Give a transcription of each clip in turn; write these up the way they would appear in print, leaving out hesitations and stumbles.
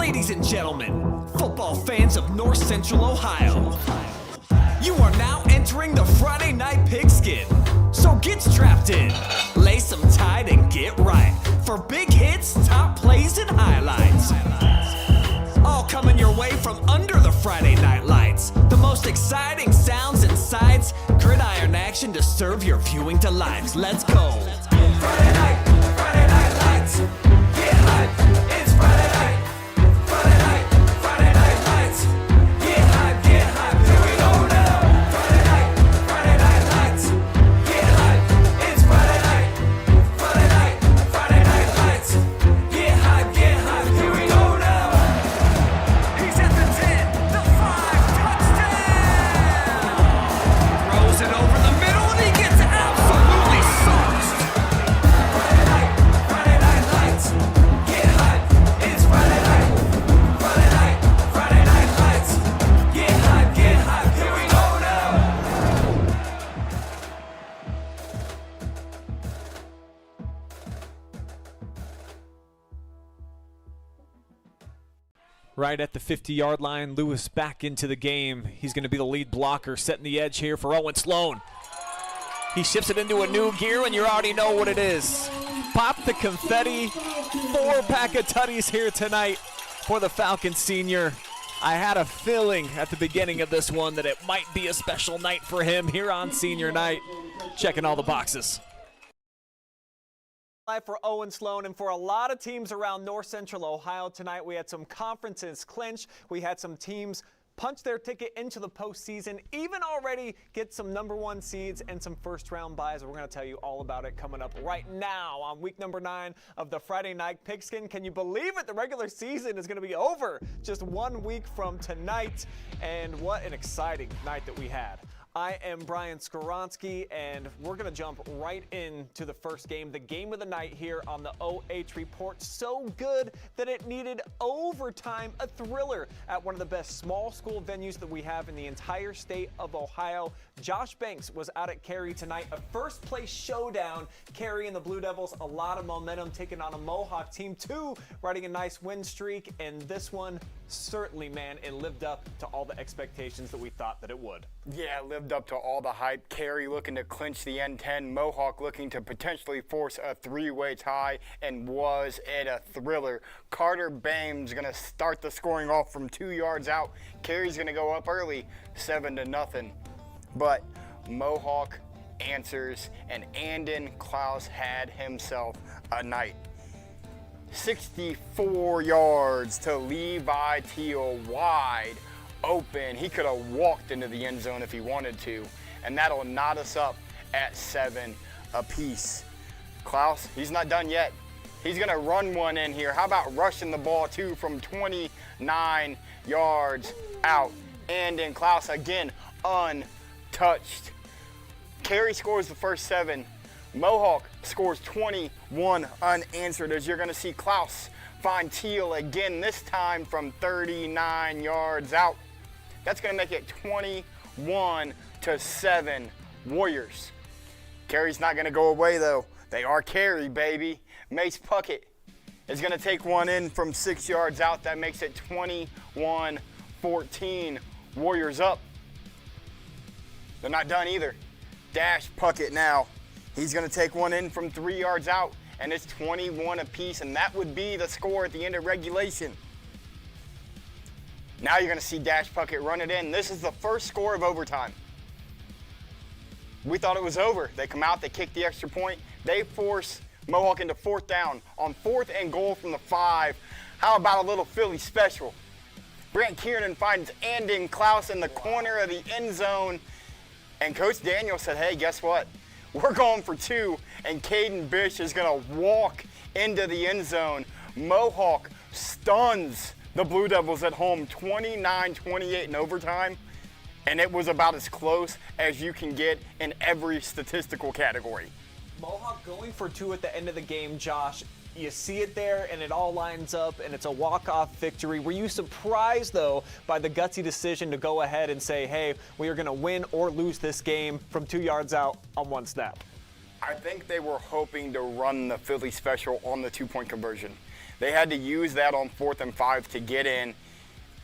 Ladies and gentlemen, football fans of North Central Ohio, you are now entering the Friday Night Pigskin. So get strapped in, lay some tide and get right for big hits, top plays, and highlights. All coming your way from under the Friday night lights. The most exciting sounds and sights, gridiron action to serve your viewing delights. Let's go. Friday night lights. Get hype, it's Friday night. Friday night lights. Get hype, here we go now. Friday night lights. Get hype, it's Friday night. Friday night lights. Get hype, here we go now. He's at the 10, the 5, touchdown! Throws it over the middle and he gets absolutely sauced. Friday night lights. Get hype, it's Friday night. Friday night lights. Get hype, here we go now. Right at the 50-yard line, Lewis back into the game. He's going to be the lead blocker, setting the edge here for Owen Sloan. He shifts it into a new gear, and you already know what it is. Pop the confetti. 4-pack of tutties here tonight for the Falcon senior. I had a feeling at the beginning of this one that it might be a special night for him here on senior night. Checking all the boxes. For Owen Sloan and for a lot of teams around North Central Ohio tonight, we had some conferences clinch. We had some teams punch their ticket into the postseason, even already get some #1 seeds and some first-round buys. We're going to tell you all about it coming up right now on week number 9 of the Friday Night Pigskin. Can you believe it? The regular season is going to be over just 1 week from tonight, and what an exciting night that we had. I am Brian Skowronski, and we're going to jump right into the first game, the game of the night here on the OH Report. So good that it needed overtime, a thriller at one of the best small school venues that we have in the entire state of Ohio. Josh Banks was out at Cary tonight, a first-place showdown. Cary and the Blue Devils, a lot of momentum, taking on a Mohawk team, too, riding a nice win streak, and this one, certainly, man, it lived up to all the expectations that we thought that it would. Yeah, it lived up to all the hype. Cary looking to clinch the N10, Mohawk looking to potentially force a 3-way tie, and was it a thriller. Carter Bame's going to start the scoring off from 2 yards out. Cary's going to go up early, 7-0. But Mohawk answers, and Andon Klaus had himself a night. 64 yards to Levi Teal, wide open. He could have walked into the end zone if he wanted to, and that'll knot us up at 7 apiece. Klaus, he's not done yet. He's gonna run one in here. How about rushing the ball too from 29 yards out? And then Klaus again untouched. Cary scores the first 7. Mohawk scores 21 unanswered, as you're going to see Klaus find Teal again, this time from 39 yards out. That's going to make it 21-7 Warriors. Cary's not going to go away, though. They are Cary, baby. Mace Puckett is going to take one in from 6 yards out. That makes it 21-14 Warriors up. They're not done either. Dash Puckett now. He's going to take one in from 3 yards out, and it's 21 apiece, and that would be the score at the end of regulation. Now you're going to see Dash Puckett run it in. This is the first score of overtime. We thought it was over. They come out, they kick the extra point. They force Mohawk into 4th down on 4th and goal from the 5. How about a little Philly special? Brant Kiernan finds Andon Klaus in the corner of the end zone, and Coach Daniel said, hey, guess what? We're going for 2, and Caden Bish is going to walk into the end zone. Mohawk stuns the Blue Devils at home 29-28 in overtime, and it was about as close as you can get in every statistical category. Mohawk going for 2 at the end of the game, Josh. You see it there, and it all lines up, and it's a walk-off victory. Were you surprised, though, by the gutsy decision to go ahead and say, hey, we are going to win or lose this game from 2 yards out on 1 snap? I think they were hoping to run the Philly special on the 2-point conversion. They had to use that on 4th and 5 to get in.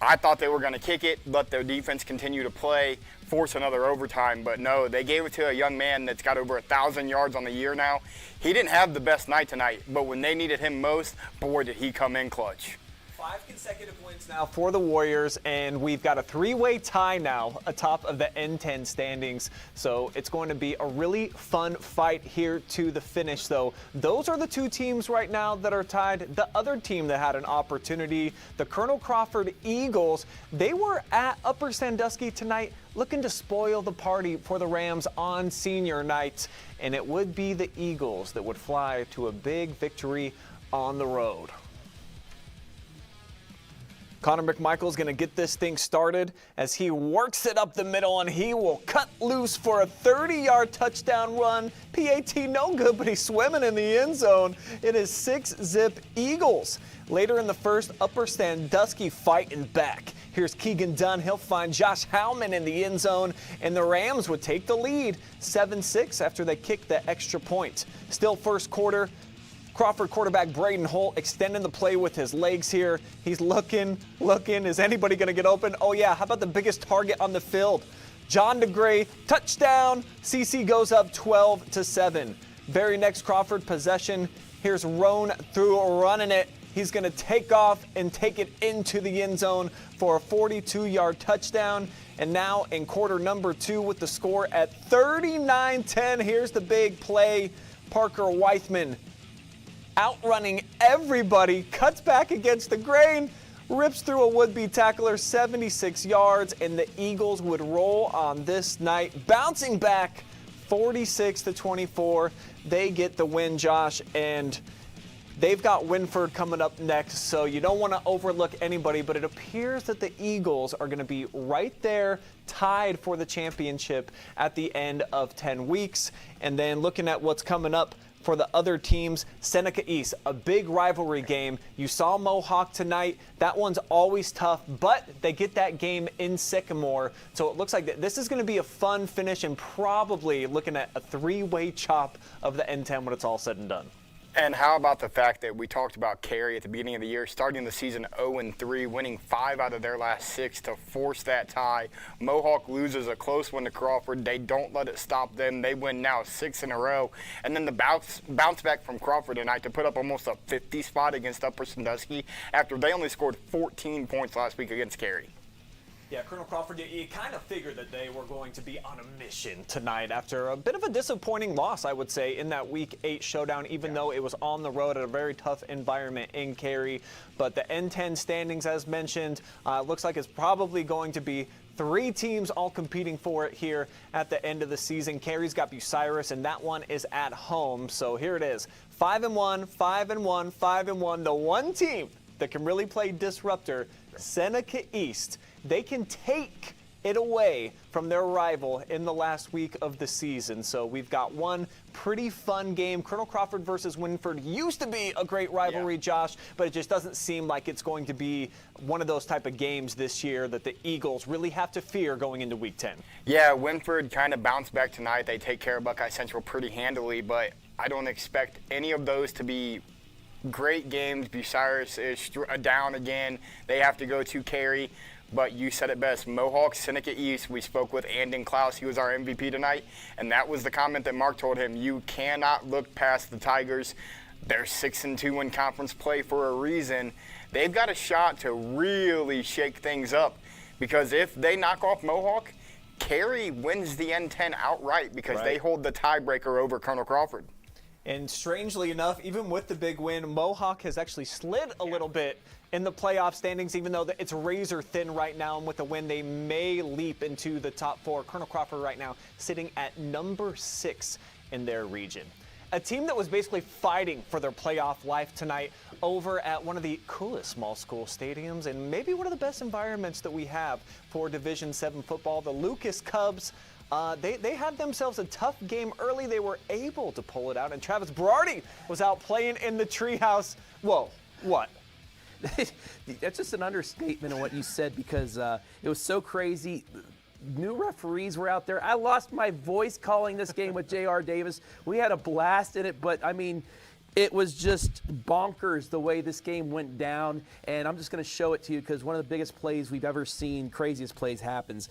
I thought they were going to kick it, let their defense continue to play, force another overtime. But no, they gave it to a young man that's got over 1,000 yards on the year now. He didn't have the best night tonight, but when they needed him most, boy, did he come in clutch. 5 consecutive wins now for the Warriors, and we've got a 3-way tie now atop of the N10 standings. So it's going to be a really fun fight here to the finish, though. Those are the 2 teams right now that are tied. The other team that had an opportunity, the Colonel Crawford Eagles, they were at Upper Sandusky tonight looking to spoil the party for the Rams on senior night. And it would be the Eagles that would fly to a big victory on the road. Connor McMichael's going to get this thing started as he works it up the middle, and he will cut loose for a 30-yard touchdown run. PAT no good, but he's swimming in the end zone. It is 6-zip Eagles. Later in the first, Upper Sandusky fighting back. Here's Keegan Dunn. He'll find Josh Howman in the end zone, and the Rams would take the lead 7-6 after they kicked the extra point. Still first quarter. Crawford quarterback Braden Holt extending the play with his legs here. He's looking. Is anybody going to get open? Oh, yeah. How about the biggest target on the field? John DeGray, touchdown. CC goes up 12-7. Very next Crawford possession. Here's Roan through running it. He's going to take off and take it into the end zone for a 42-yard touchdown. And now in quarter number 2 with the score at 39-10. Here's the big play. Parker Weithman outrunning everybody, cuts back against the grain, rips through a would-be tackler 76 yards, and the Eagles would roll on this night, bouncing back 46-24. They get the win, Josh, and they've got Winford coming up next, so you don't want to overlook anybody, but it appears that the Eagles are going to be right there, tied for the championship at the end of 10 weeks. And then looking at what's coming up for the other teams, Seneca East, a big rivalry game. You saw Mohawk tonight. That one's always tough, but they get that game in Sycamore. So it looks like this is going to be a fun finish and probably looking at a 3-way chop of the N10 when it's all said and done. And how about the fact that we talked about Cary at the beginning of the year, starting the season 0-3, winning 5 out of their last 6 to force that tie. Mohawk loses a close one to Crawford. They don't let it stop them. They win now 6 in a row. And then the bounce back from Crawford tonight to put up almost a 50 spot against Upper Sandusky after they only scored 14 points last week against Cary. Yeah, Colonel Crawford, you kind of figured that they were going to be on a mission tonight after a bit of a disappointing loss, I would say, in that Week 8 showdown, even though it was on the road at a very tough environment in Cary. But the N10 standings, as mentioned, looks like it's probably going to be 3 teams all competing for it here at the end of the season. Cary's got Bucyrus, and that one is at home. So here it is, 5-1, 5-1, 5-1. The one team that can really play disruptor, Seneca East. They can take it away from their rival in the last week of the season. So we've got one pretty fun game. Colonel Crawford versus Winford used to be a great rivalry, Josh, but it just doesn't seem like it's going to be one of those type of games this year that the Eagles really have to fear going into Week 10. Yeah, Winford kind of bounced back tonight. They take care of Buckeye Central pretty handily, but I don't expect any of those to be great games. Bucyrus is down again. They have to go to Cary. But you said it best, Mohawk, Seneca East. We spoke with Andon Klaus. He was our MVP tonight. And that was the comment that Mark told him. You cannot look past the Tigers. They're 6-2 in conference play for a reason. They've got a shot to really shake things up. Because if they knock off Mohawk, Cary wins the N10 outright because they hold the tiebreaker over Colonel Crawford. And strangely enough, even with the big win, Mohawk has actually slid a little bit in the playoff standings, even though it's razor thin right now. And with the win, they may leap into the top 4. Colonel Crawford right now sitting at number 6 in their region. A team that was basically fighting for their playoff life tonight over at one of the coolest small school stadiums and maybe one of the best environments that we have for Division 7 football, the Lucas Cubs. They had themselves a tough game early. They were able to pull it out, and Travis Berardi was out playing in the treehouse. Whoa, what? That's just an understatement of what you said because it was so crazy. New referees were out there. I lost my voice calling this game with J.R. Davis. We had a blast in it, but I mean, It was just bonkers the way this game went down, and I'm just going to show it to you because one of the biggest plays we've ever seen, craziest plays, happens.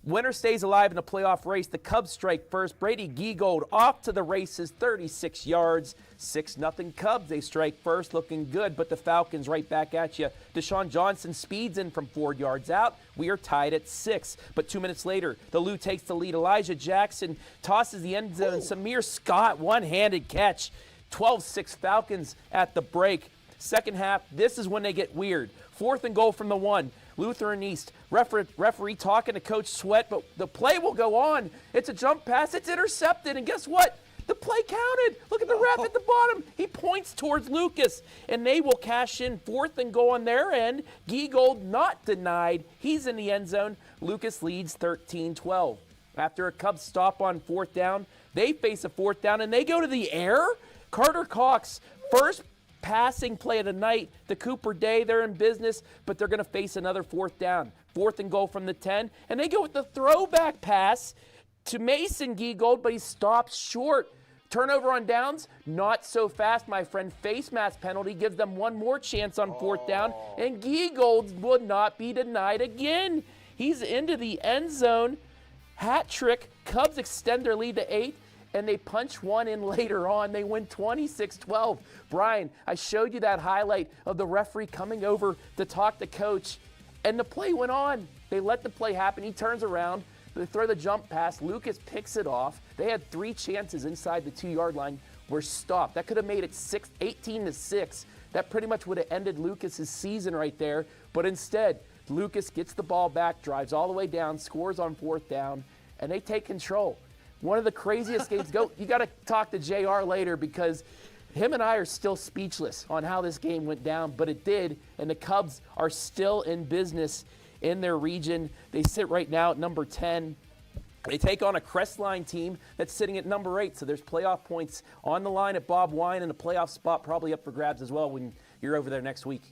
Winner stays alive in the playoff race. The Cubs strike first. Brady Giegold off to the races, 36 yards. 6-0 Cubs. They strike first, looking good, but the Falcons right back at you. Deshaun Johnson speeds in from 4 yards out. We are tied at 6. But 2 minutes later, the Lou takes the lead. Elijah Jackson tosses the end zone. Samir Scott, one-handed catch. 12-6 Falcons at the break. Second half, this is when they get weird. 4th and goal from the 1. Lutheran East. Referee talking to Coach Sweat, but the play will go on. It's a jump pass. It's intercepted, and guess what? The play counted. Look at the ref at the bottom. He points towards Lucas, and they will cash in 4th and goal on their end. Giegold not denied. He's in the end zone. Lucas leads 13-12. After a Cubs stop on 4th down, they face a 4th down, and they go to the air. Carter Cox, first passing play of the night. The Cooper Day, they're in business, but they're going to face another 4th down. 4th and goal from the 10, and they go with the throwback pass to Mason Giegold, but he stops short. Turnover on downs, not so fast, my friend. Face mask penalty gives them one more chance on 4th down, and Giegold would not be denied again. He's into the end zone. Hat trick. Cubs extend their lead to 8. And they punch one in later on. They win 26-12. Brian, I showed you that highlight of the referee coming over to talk to Coach, and the play went on. They let the play happen. He turns around. They throw the jump pass. Lucas picks it off. They had 3 chances inside the 2-yard line. Were stopped. That could have made it 18-6. That pretty much would have ended Lucas's season right there. But instead, Lucas gets the ball back, drives all the way down, scores on 4th down, and they take control. One of the craziest games. You got to talk to JR later because him and I are still speechless on how this game went down, but it did, and the Cubs are still in business in their region. They sit right now at number 10. They take on a Crestline team that's sitting at number 8, so there's playoff points on the line at Bob Wine, and a playoff spot probably up for grabs as well when you're over there next week.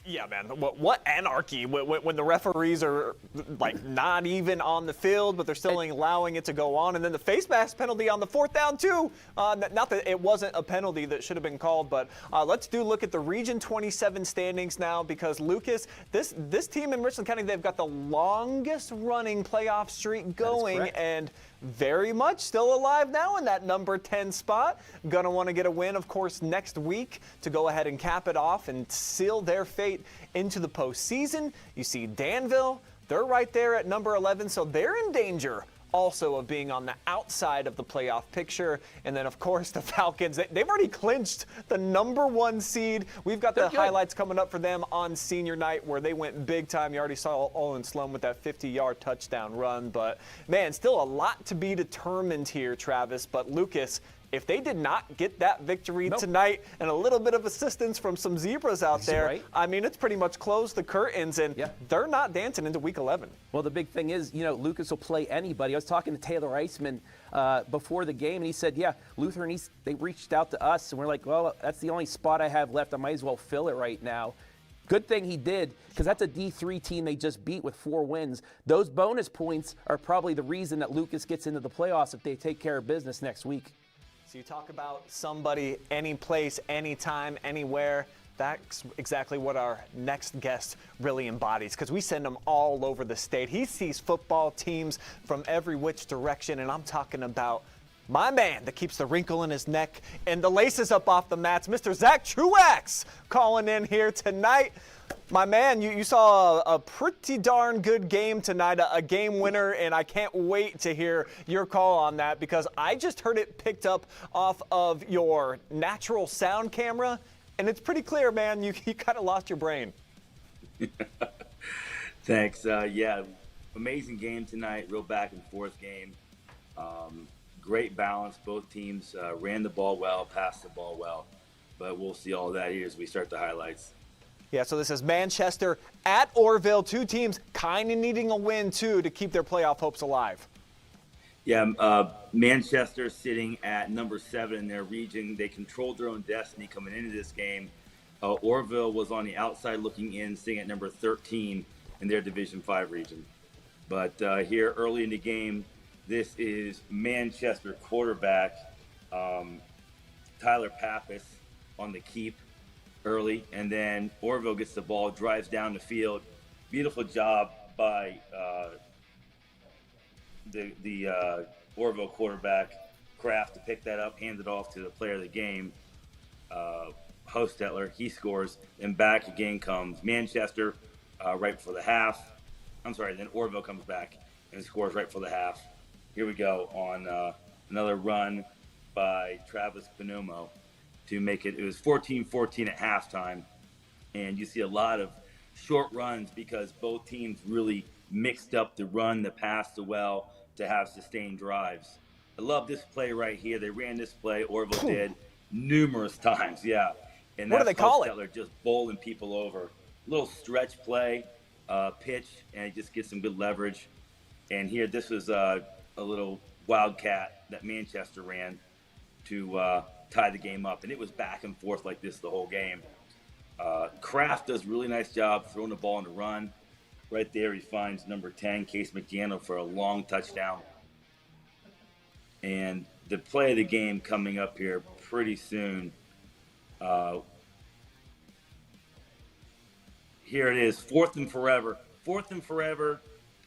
Yeah, man. What anarchy when the referees are like not even on the field, but they're still allowing it to go on. And then the face mask penalty on the 4th down, too. Not that it wasn't a penalty that should have been called, but let's look at the Region 27 standings now because, Lucas, this team in Richland County, they've got the longest running playoff streak going, and very much still alive now in that number 10 spot. Gonna want to get a win, of course, next week to go ahead and cap it off and seal their fate into the postseason. You see Danville, they're right there at number 11, so they're in danger also of being on the outside of the playoff picture. And then, of course, the Falcons, they've already clinched the number 1 seed. We've got the highlights coming up for them on senior night where they went big time. You already saw Olin Sloan with that 50-yard touchdown run. But, man, still a lot to be determined here, Travis. But, Lucas, if they did not get that victory tonight and a little bit of assistance from some Zebras out there, I mean, it's pretty much closed the curtains, and they're not dancing into Week 11. Well, the big thing is, Lucas will play anybody. I was talking to Taylor Eisman before the game, and he said, Lutheran East, they reached out to us, and we're like, well, that's the only spot I have left. I might as well fill it right now. Good thing he did, because that's a D3 team they just beat with 4 wins. Those bonus points are probably the reason that Lucas gets into the playoffs if they take care of business next week. So you talk about somebody, any place, anytime, anywhere. That's exactly what our next guest really embodies, because we send him all over the state. He sees football teams from every which direction, and I'm talking about my man that keeps the wrinkle in his neck and the laces up off the mats, Mr. Zach Truax, calling in here tonight. My man, you saw a pretty darn good game tonight, a game winner, and I can't wait to hear your call on that because I just heard it picked up off of your natural sound camera, and it's pretty clear, man, you kind of lost your brain. Thanks. Amazing game tonight, real back and forth game. Great balance. Both teams ran the ball well, passed the ball well, but we'll see all that here as we start the highlights. Yeah, so this is Manchester at Orville, 2 teams kind of needing a win, too, to keep their playoff hopes alive. Yeah, Manchester sitting at number 7 in their region. They controlled their own destiny coming into this game. Orville was on the outside looking in, sitting at number 13 in their Division 5 region. But here early in the game, this is Manchester quarterback Tyler Pappas on the keep early, and then Orville gets the ball, drives down the field. Beautiful job by the Orville quarterback, Kraft, to pick that up, hand it off to the player of the game, Hostetler. He scores, and back again comes Manchester right before the half. Then Orville comes back and scores right before the half. Here we go on another run by Travis Panomo to make it. It was 14-14 at halftime, and you see a lot of short runs because both teams really mixed up the run, the pass, the well to have sustained drives. I love this play right here. They ran this play, Orville did, numerous times, yeah. And What do they call it? Hostetler just bowling people over. Little stretch play, pitch, and it just gets some good leverage. And here, this was a little wildcat that Manchester ran to tie the game up. And it was back and forth like this the whole game. Kraft does a really nice job throwing the ball on the run. Right there, he finds number 10, Case McDaniel, for a long touchdown. And the play of the game coming up here pretty soon. Here it is, 4th and forever. 4th and forever,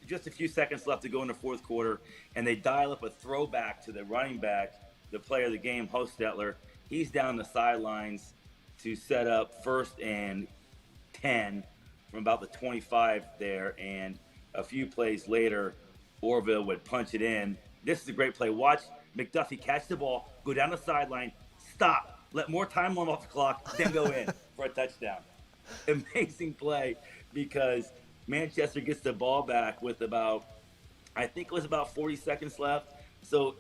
just a few seconds left to go in the fourth quarter, and they dial up a throwback to the running back, the player of the game, Hostetler. He's down the sidelines to set up 1st and 10 from about the 25 there, and a few plays later, Orville would punch it in. This is a great play. Watch McDuffie catch the ball, go down the sideline, stop, let more time run off the clock, then go in for a touchdown. Amazing play, because Manchester gets the ball back with about 40 seconds left. So,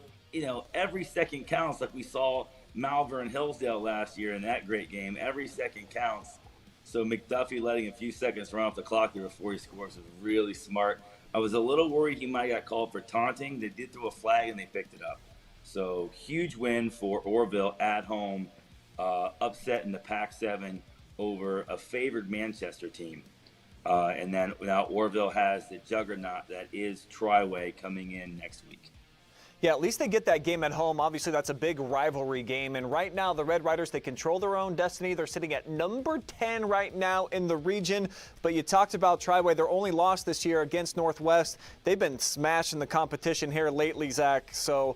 every second counts, like we saw Malvern and Hillsdale last year in that great game. Every second counts. So McDuffie letting a few seconds run off the clock there before he scores was really smart. I was a little worried he might have got called for taunting. They did throw a flag and they picked it up. So huge win for Orville at home, upset in the Pac-7 over a favored Manchester team. And then now Orville has the juggernaut that is Triway coming in next week. Yeah, at least they get that game at home. Obviously, that's a big rivalry game. And right now, the Red Riders, they control their own destiny. They're sitting at number 10 right now in the region. But you talked about Triway. Their only loss this year against Northwest. They've been smashing the competition here lately, Zach. So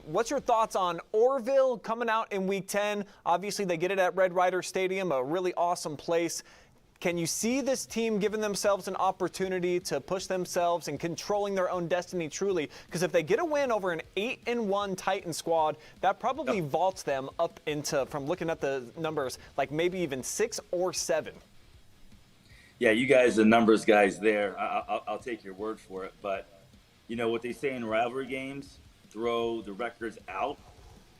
what's your thoughts on Orville coming out in Week 10? Obviously, they get it at Red Rider Stadium, a really awesome place. Can you see this team giving themselves an opportunity to push themselves and controlling their own destiny truly? Because if they get a win over an 8-1 Titan squad, that probably vaults them up into, from looking at the numbers, like maybe even 6 or 7. Yeah, you guys, the numbers guys there, I'll take your word for it. But, what they say in rivalry games, throw the records out.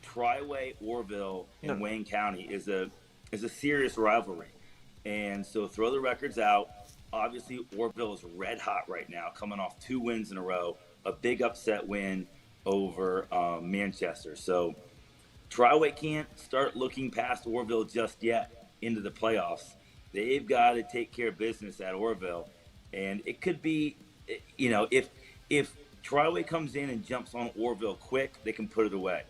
Triway, Orville, and Wayne County is a serious rivalry. And so throw the records out. Obviously, Orville is red hot right now, coming off 2 wins in a row, a big upset win over Manchester. So Triway can't start looking past Orville just yet into the playoffs. They've got to take care of business at Orville. And it could be, if Triway comes in and jumps on Orville quick, they can put it away.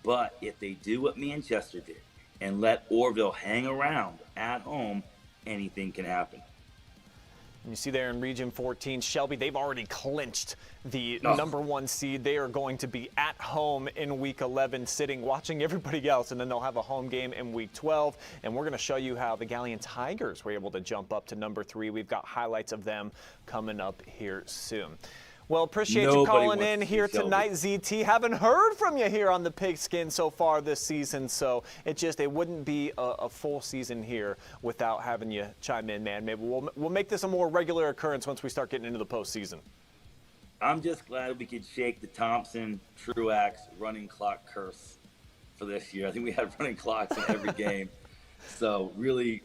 But if they do what Manchester did and let Orville hang around at home, anything can happen. And you see there in Region 14, Shelby, they've already clinched the number 1 seed. They are going to be at home in Week 11, watching everybody else, and then they'll have a home game in Week 12. And we're going to show you how the Galleon Tigers were able to jump up to number 3. We've got highlights of them coming up here soon. Well, appreciate you calling in here tonight, ZT. Haven't heard from you here on the Pigskin so far this season, so it wouldn't be a full season here without having you chime in, man. Maybe we'll make this a more regular occurrence once we start getting into the postseason. I'm just glad we could shake the Thompson Truax running clock curse for this year. I think we had running clocks in every game, so really,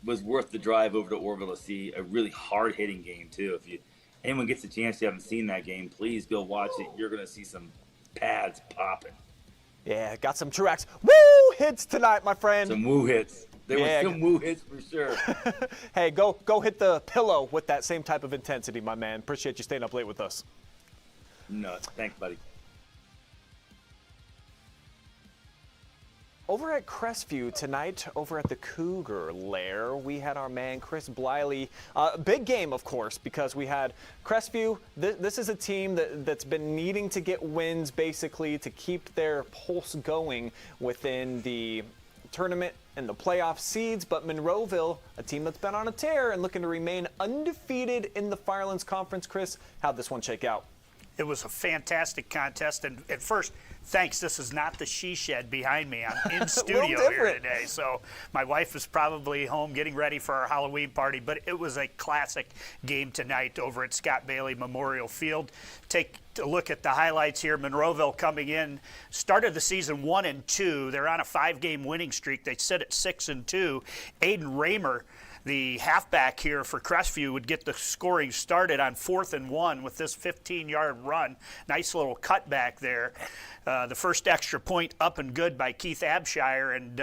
was worth the drive over to Orville to see a really hard-hitting game too. If anyone gets a chance, you haven't seen that game, please go watch it. You're going to see some pads popping. Yeah, got some Truax woo hits tonight, my friend. Some woo hits. There were some woo hits for sure. Hey, go hit the pillow with that same type of intensity, my man. Appreciate you staying up late with us. No, thanks, buddy. over at Crestview tonight, over at the Cougar Lair, we had our man Chris Bliley. Big game, of course, because we had Crestview. This is a team that's been needing to get wins, basically, to keep their pulse going within the tournament and the playoff seeds. But Monroeville, a team that's been on a tear and looking to remain undefeated in the Firelands Conference. Chris, how'd this one shake out? It was a fantastic contest, and at first, thanks, this is not the she shed behind me. I'm in studio here today, so my wife is probably home getting ready for our Halloween party, but it was a classic game tonight over at Scott Bailey Memorial Field. Take a look at the highlights here. Monroeville coming in, started the season 1-2. They're on a 5-game winning streak. They sit at 6-2. Aiden Raymer, the halfback here for Crestview, would get the scoring started on 4th and 1 with this 15-yard run. Nice little cutback there. The first extra point up and good by Keith Abshire. And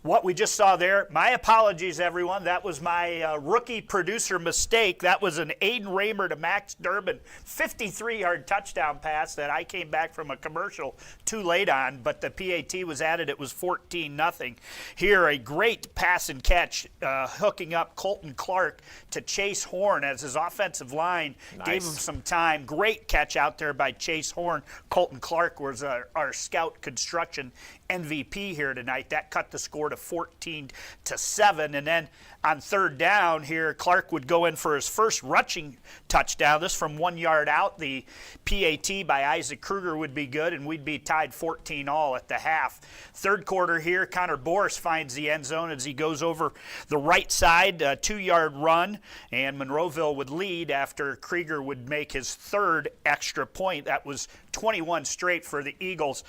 what we just saw there, my apologies, everyone. That was my rookie producer mistake. That was an Aiden Raymer to Max Durbin 53-yard touchdown pass that I came back from a commercial too late on, but the PAT was added. It was 14-0. Here, a great pass and catch, hooking up Colton Clark to Chase Horn as his offensive line gave him some time. Great catch out there by Chase Horn. Colton Clark was our scout construction MVP here tonight. That cut the score to 14-7. And then on 3rd down here, Clark would go in for his first rushing touchdown. This from 1 yard out. The PAT by Isaac Kruger would be good, and we'd be tied 14-all at the half. 3rd quarter here, Connor Boris finds the end zone as he goes over the right side, a 2-yard run, and Monroeville would lead after Krieger would make his 3rd extra point. That was 21 straight for the Eagles.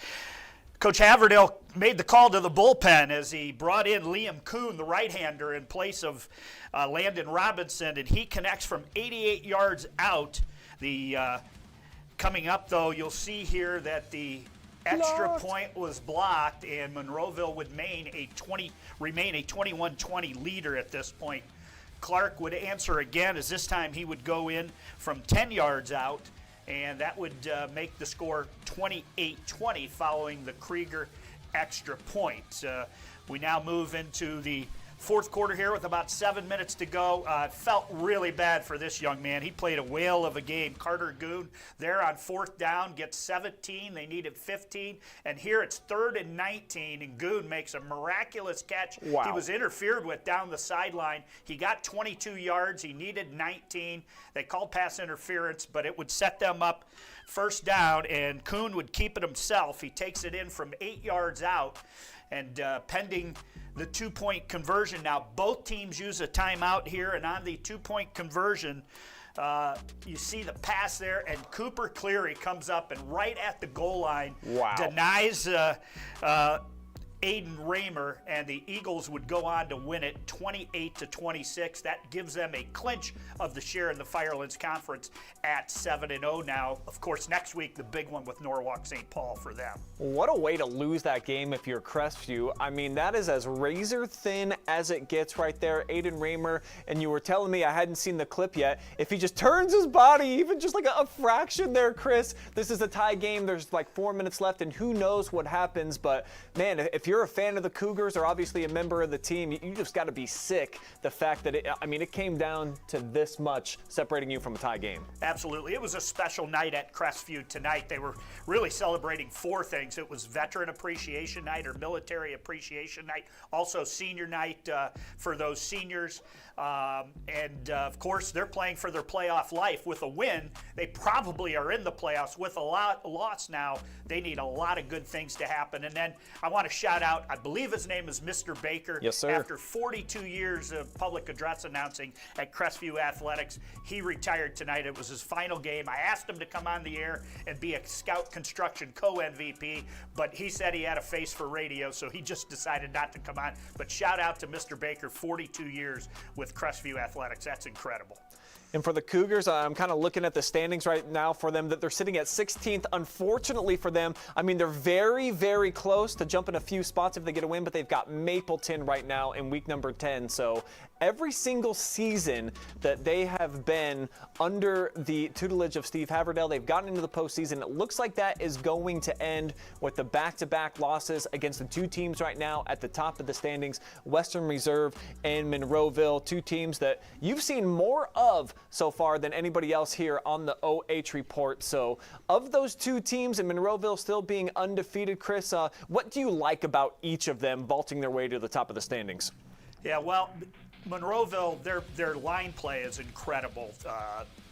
Coach Haverdale made the call to the bullpen as he brought in Liam Kuhn, the right-hander, in place of Landon Robinson, and he connects from 88 yards out. Coming up, though, you'll see here that the extra point was blocked, and Monroeville would remain a 21-20 leader at this point. Clark would answer again, as this time he would go in from 10 yards out, and that would make the score 28-20 following the Krieger extra point. We now move into the 4th quarter here with about 7 minutes to go. Felt really bad for this young man. He played a whale of a game. Carter Goon there on 4th down gets 17. They needed 15. And here it's 3rd and 19, and Goon makes a miraculous catch. Wow. He was interfered with down the sideline. He got 22 yards. He needed 19. They called pass interference, but it would set them up 1st down, and Kuhn would keep it himself. He takes it in from 8 yards out, and pending the 2-point conversion. Now, both teams use a timeout here, and on the 2-point conversion, you see the pass there, and Cooper Cleary comes up and right at the goal line denies Aiden Raymer, and the Eagles would go on to win it 28-26. That gives them a clinch of the share in the Firelands Conference at 7-0 now. Of course, next week, the big one with Norwalk St. Paul for them. What a way to lose that game if you're Crestview. I mean, that is as razor thin as it gets right there. Aiden Raymer, and you were telling me, I hadn't seen the clip yet, if he just turns his body even just like a fraction there, Chris, this is a tie game. There's like 4 minutes left, and who knows what happens. But, man, if you're a fan of the Cougars or obviously a member of the team, you just got to be sick the fact that it came down to this much separating you from a tie game. Absolutely. It was a special night at Crestview tonight. They were really celebrating 4 things. It was Veteran Appreciation Night or Military Appreciation Night, also senior night for those seniors. And of course, they're playing for their playoff life. With a win, they probably are in the playoffs. With a loss now, they need a lot of good things to happen. And then I want to shout out, I believe his name is Mr. Baker. Yes, sir. After 42 years of public address announcing at Crestview Athletics, he retired tonight. It was his final game. I asked him to come on the air and be a Scout Construction co-MVP, but he said he had a face for radio, so he just decided not to come on. But shout out to Mr. Baker, 42 years with Crestview Athletics. That's incredible. And for the Cougars, I'm kind of looking at the standings right now for them, that they're sitting at 16th. Unfortunately for them, I mean, they're very, very close to jumping a few spots if they get a win, but they've got Mapleton right now in week number 10. So every single season that they have been under the tutelage of Steve Haverdale, they've gotten into the postseason. It looks like that is going to end with the back-to-back losses against the two teams right now at the top of the standings, Western Reserve and Monroeville, two teams that you've seen more of so far than anybody else here on the OH Report. So of those two teams and Monroeville still being undefeated, Chris, what do you like about each of them vaulting their way to the top of the standings? Yeah, well, Monroeville, their line play is incredible.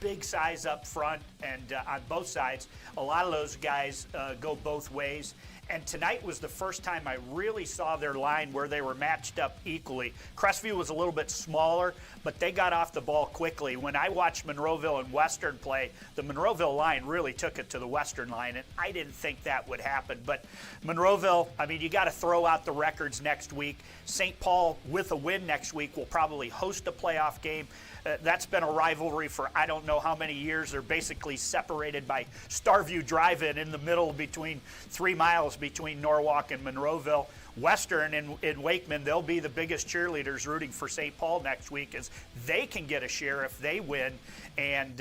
Big size up front and on both sides. A lot of those guys go both ways. And tonight was the first time I really saw their line where they were matched up equally. Crestview was a little bit smaller, but they got off the ball quickly. When I watched Monroeville and Western play, the Monroeville line really took it to the Western line, and I didn't think that would happen. But Monroeville, I mean, you got to throw out the records next week. St. Paul, with a win next week, will probably host a playoff game. That's been a rivalry for I don't know how many years. They're basically separated by Starview Drive-In the middle between 3 miles between Norwalk and Monroeville. Western in Wakeman, they'll be the biggest cheerleaders rooting for St. Paul next week as they can get a share if they win, and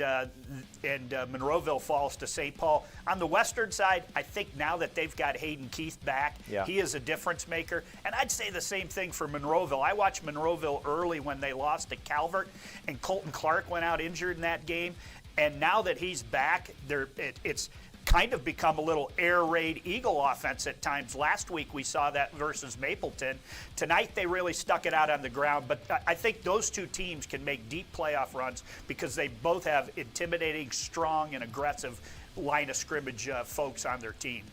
Monroeville falls to St. Paul. On the Western side, I think now that they've got Hayden Keith back, he is a difference maker. And I'd say the same thing for Monroeville. I watched Monroeville early when they lost to Calvert, and Colton Clark went out injured in that game. And now that he's back, it's kind of become a little air raid Eagle offense at times. Last week we saw that versus Mapleton. Tonight they really stuck it out on the ground, but I think those two teams can make deep playoff runs because they both have intimidating, strong, and aggressive line of scrimmage folks on their team.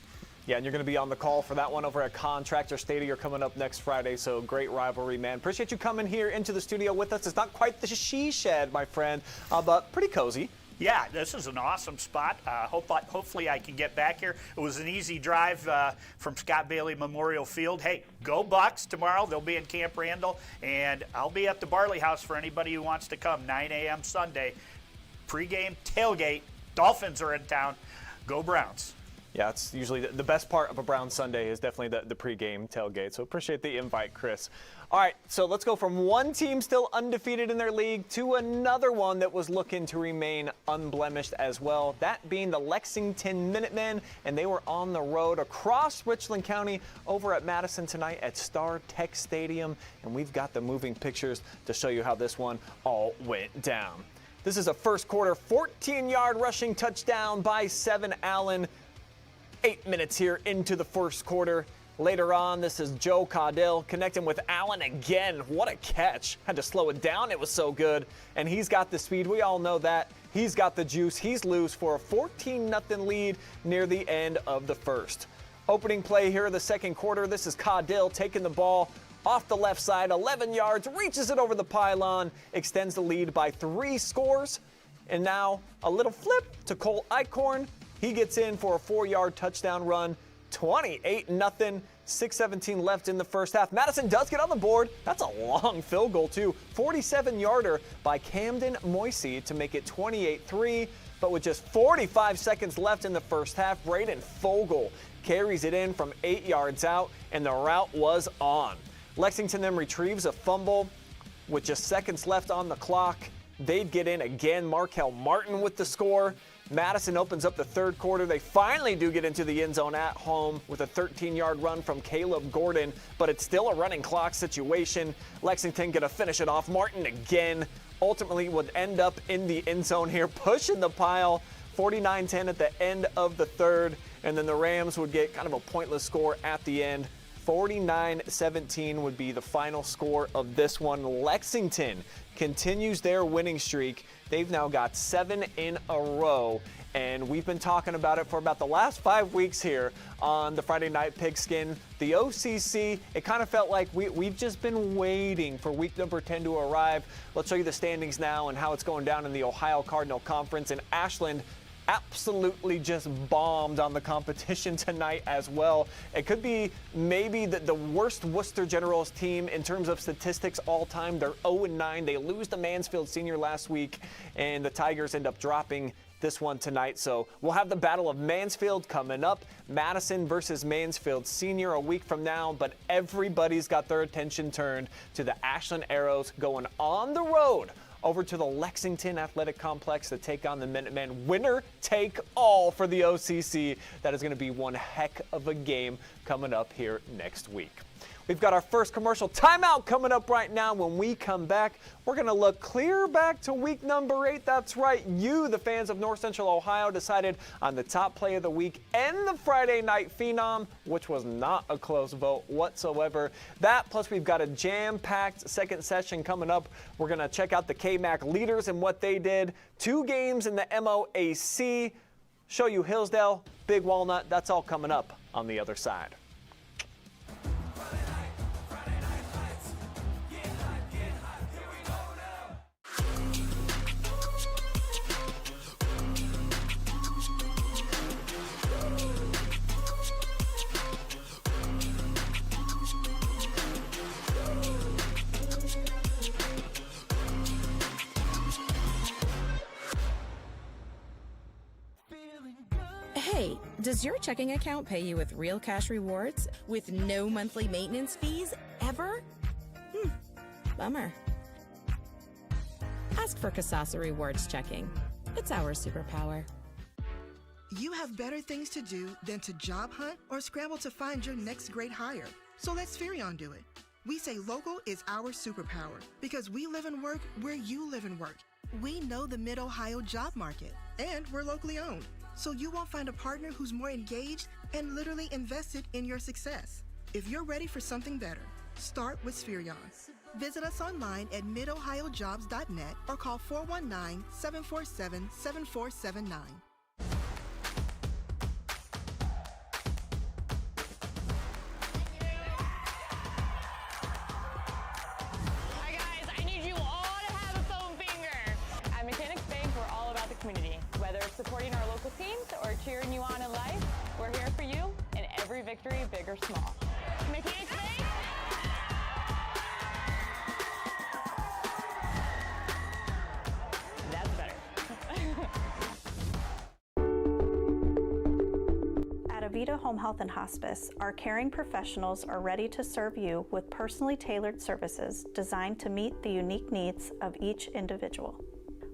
Yeah, and you're going to be on the call for that one over at Contractor Stadium coming up next Friday, so great rivalry, man. Appreciate you coming here into the studio with us. It's not quite the she shed, my friend, but pretty cozy. Yeah, this is an awesome spot. Hopefully I can get back here. It was an easy drive from Scott Bailey Memorial Field. Hey, go Bucks tomorrow. They'll be in Camp Randall, and I'll be at the Barley House for anybody who wants to come, 9 a.m. Sunday. Pre-game tailgate. Dolphins are in town. Go Browns. Yeah, it's usually the best part of a Brown Sunday is definitely the pregame tailgate. So appreciate the invite, Chris. All right, so let's go from one team still undefeated in their league to another one that was looking to remain unblemished as well, that being the Lexington Minutemen, and they were on the road across Richland County over at Madison tonight at Star Tech Stadium, and we've got the moving pictures to show you how this one all went down. This is a first quarter 14-yard rushing touchdown by Seven Allen. 8 minutes here into the first quarter. Later on, this is Joe Caudill connecting with Allen again. What a catch. Had to slow it down. It was so good. And he's got the speed. We all know that. He's got the juice. He's loose for a 14-0 lead near the end of the first. Opening play here of the second quarter. This is Caudill taking the ball off the left side, 11 yards, reaches it over the pylon, extends the lead by 3 scores. And now a little flip to Cole Eichhorn. He gets in for a 4-yard touchdown run, 28-0, 6:17 left in the first half. Madison does get on the board. That's a long field goal, too. 47-yarder by Camden Moisey to make it 28-3. But with just 45 seconds left in the first half, Braden Fogel carries it in from 8 yards out, and the route was on. Lexington then retrieves a fumble with just seconds left on the clock. They'd get in again. Markel Martin with the score. Madison opens up the third quarter. They finally do get into the end zone at home with a 13-yard run from Caleb Gordon, but it's still a running clock situation. Lexington going to finish it off. Martin again ultimately would end up in the end zone here, pushing the pile. 49-10 at the end of the third, and then the Rams would get kind of a pointless score at the end. 49-17 would be the final score of this one. Lexington continues their winning streak. They've now got 7 in a row, and we've been talking about it for about the last 5 weeks here on the Friday Night Pigskin. The OCC, it kind of felt like we've just been waiting for week number 10 to arrive. Let's show you the standings now and how it's going down in the Ohio Cardinal Conference. In Ashland, absolutely just bombed on the competition tonight as well. It could be maybe the worst Worcester Generals team in terms of statistics all time. They're 0-9. They lose to Mansfield Senior last week, and the Tigers end up dropping this one tonight. So we'll have the Battle of Mansfield coming up. Madison versus Mansfield Senior a week from now, but everybody's got their attention turned to the Ashland Arrows going on the road over to the Lexington Athletic Complex to take on the Minutemen. Winner take all for the OCC. That is going to be one heck of a game coming up here next week. We've got our first commercial timeout coming up right now. When we come back, we're going to look clear back to week number 8. That's right. You, the fans of North Central Ohio, decided on the top play of the week and the Friday Night Phenom, which was not a close vote whatsoever. That, plus we've got a jam-packed second session coming up. We're going to check out the KMAC leaders and what they did. 2 games in the MOAC. Show you Hillsdale, Big Walnut. That's all coming up on the other side. Hey, does your checking account pay you with real cash rewards with no monthly maintenance fees ever? Bummer. Ask for Kasasa Rewards Checking. It's our superpower. You have better things to do than to job hunt or scramble to find your next great hire. So let Spherion do it. We say local is our superpower because we live and work where you live and work. We know the Mid-Ohio job market, and we're locally owned. So you won't find a partner who's more engaged and literally invested in your success. If you're ready for something better, start with Spherion. Visit us online at midohiojobs.net or call 419-747-7479. Hi guys, I need you all to have a foam finger. At Mechanics Bank, we're all about the community. Whether it's supporting our local teams or cheering you on in life, we're here for you in every victory, big or small. Mechanics Bank. That's better. At Avita Home Health and Hospice, our caring professionals are ready to serve you with personally tailored services designed to meet the unique needs of each individual.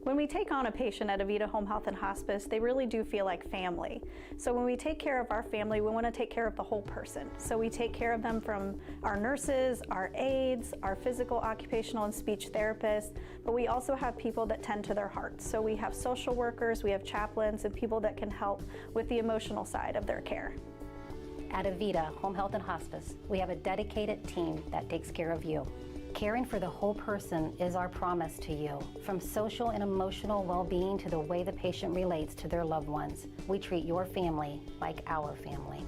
When we take on a patient at Avita Home Health and Hospice, they really do feel like family. So when we take care of our family, we want to take care of the whole person. So we take care of them from our nurses, our aides, our physical, occupational, and speech therapists, but we also have people that tend to their hearts. So we have social workers, we have chaplains, and people that can help with the emotional side of their care. At Avita Home Health and Hospice, we have a dedicated team that takes care of you. Caring for the whole person is our promise to you. From social and emotional well-being to the way the patient relates to their loved ones, we treat your family like our family.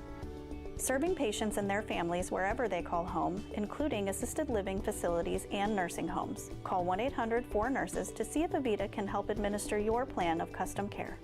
Serving patients and their families wherever they call home, including assisted living facilities and nursing homes. Call 1-800-4NURSES to see if Avita can help administer your plan of custom care.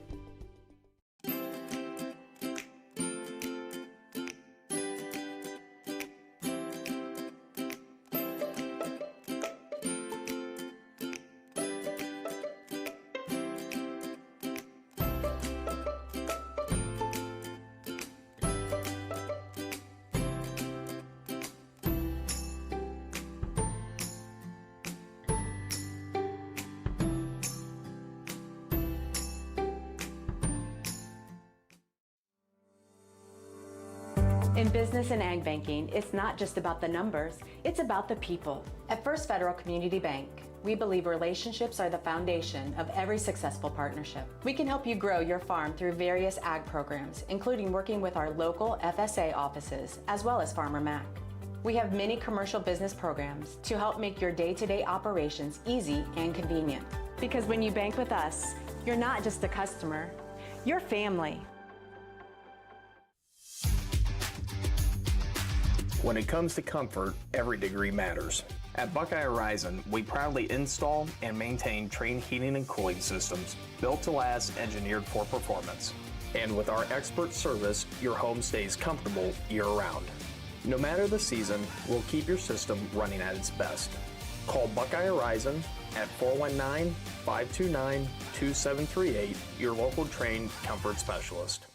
In business and ag banking, it's not just about the numbers, it's about the people. At First Federal Community Bank, we believe relationships are the foundation of every successful partnership. We can help you grow your farm through various ag programs, including working with our local FSA offices, as well as Farmer Mac. We have many commercial business programs to help make your day-to-day operations easy and convenient. Because when you bank with us, you're not just a customer, you're family. When it comes to comfort, every degree matters. At Buckeye Horizon, we proudly install and maintain Trane heating and cooling systems built to last, engineered for performance. And with our expert service, your home stays comfortable year-round. No matter the season, we'll keep your system running at its best. Call Buckeye Horizon at 419-529-2738, your local Trane comfort specialist.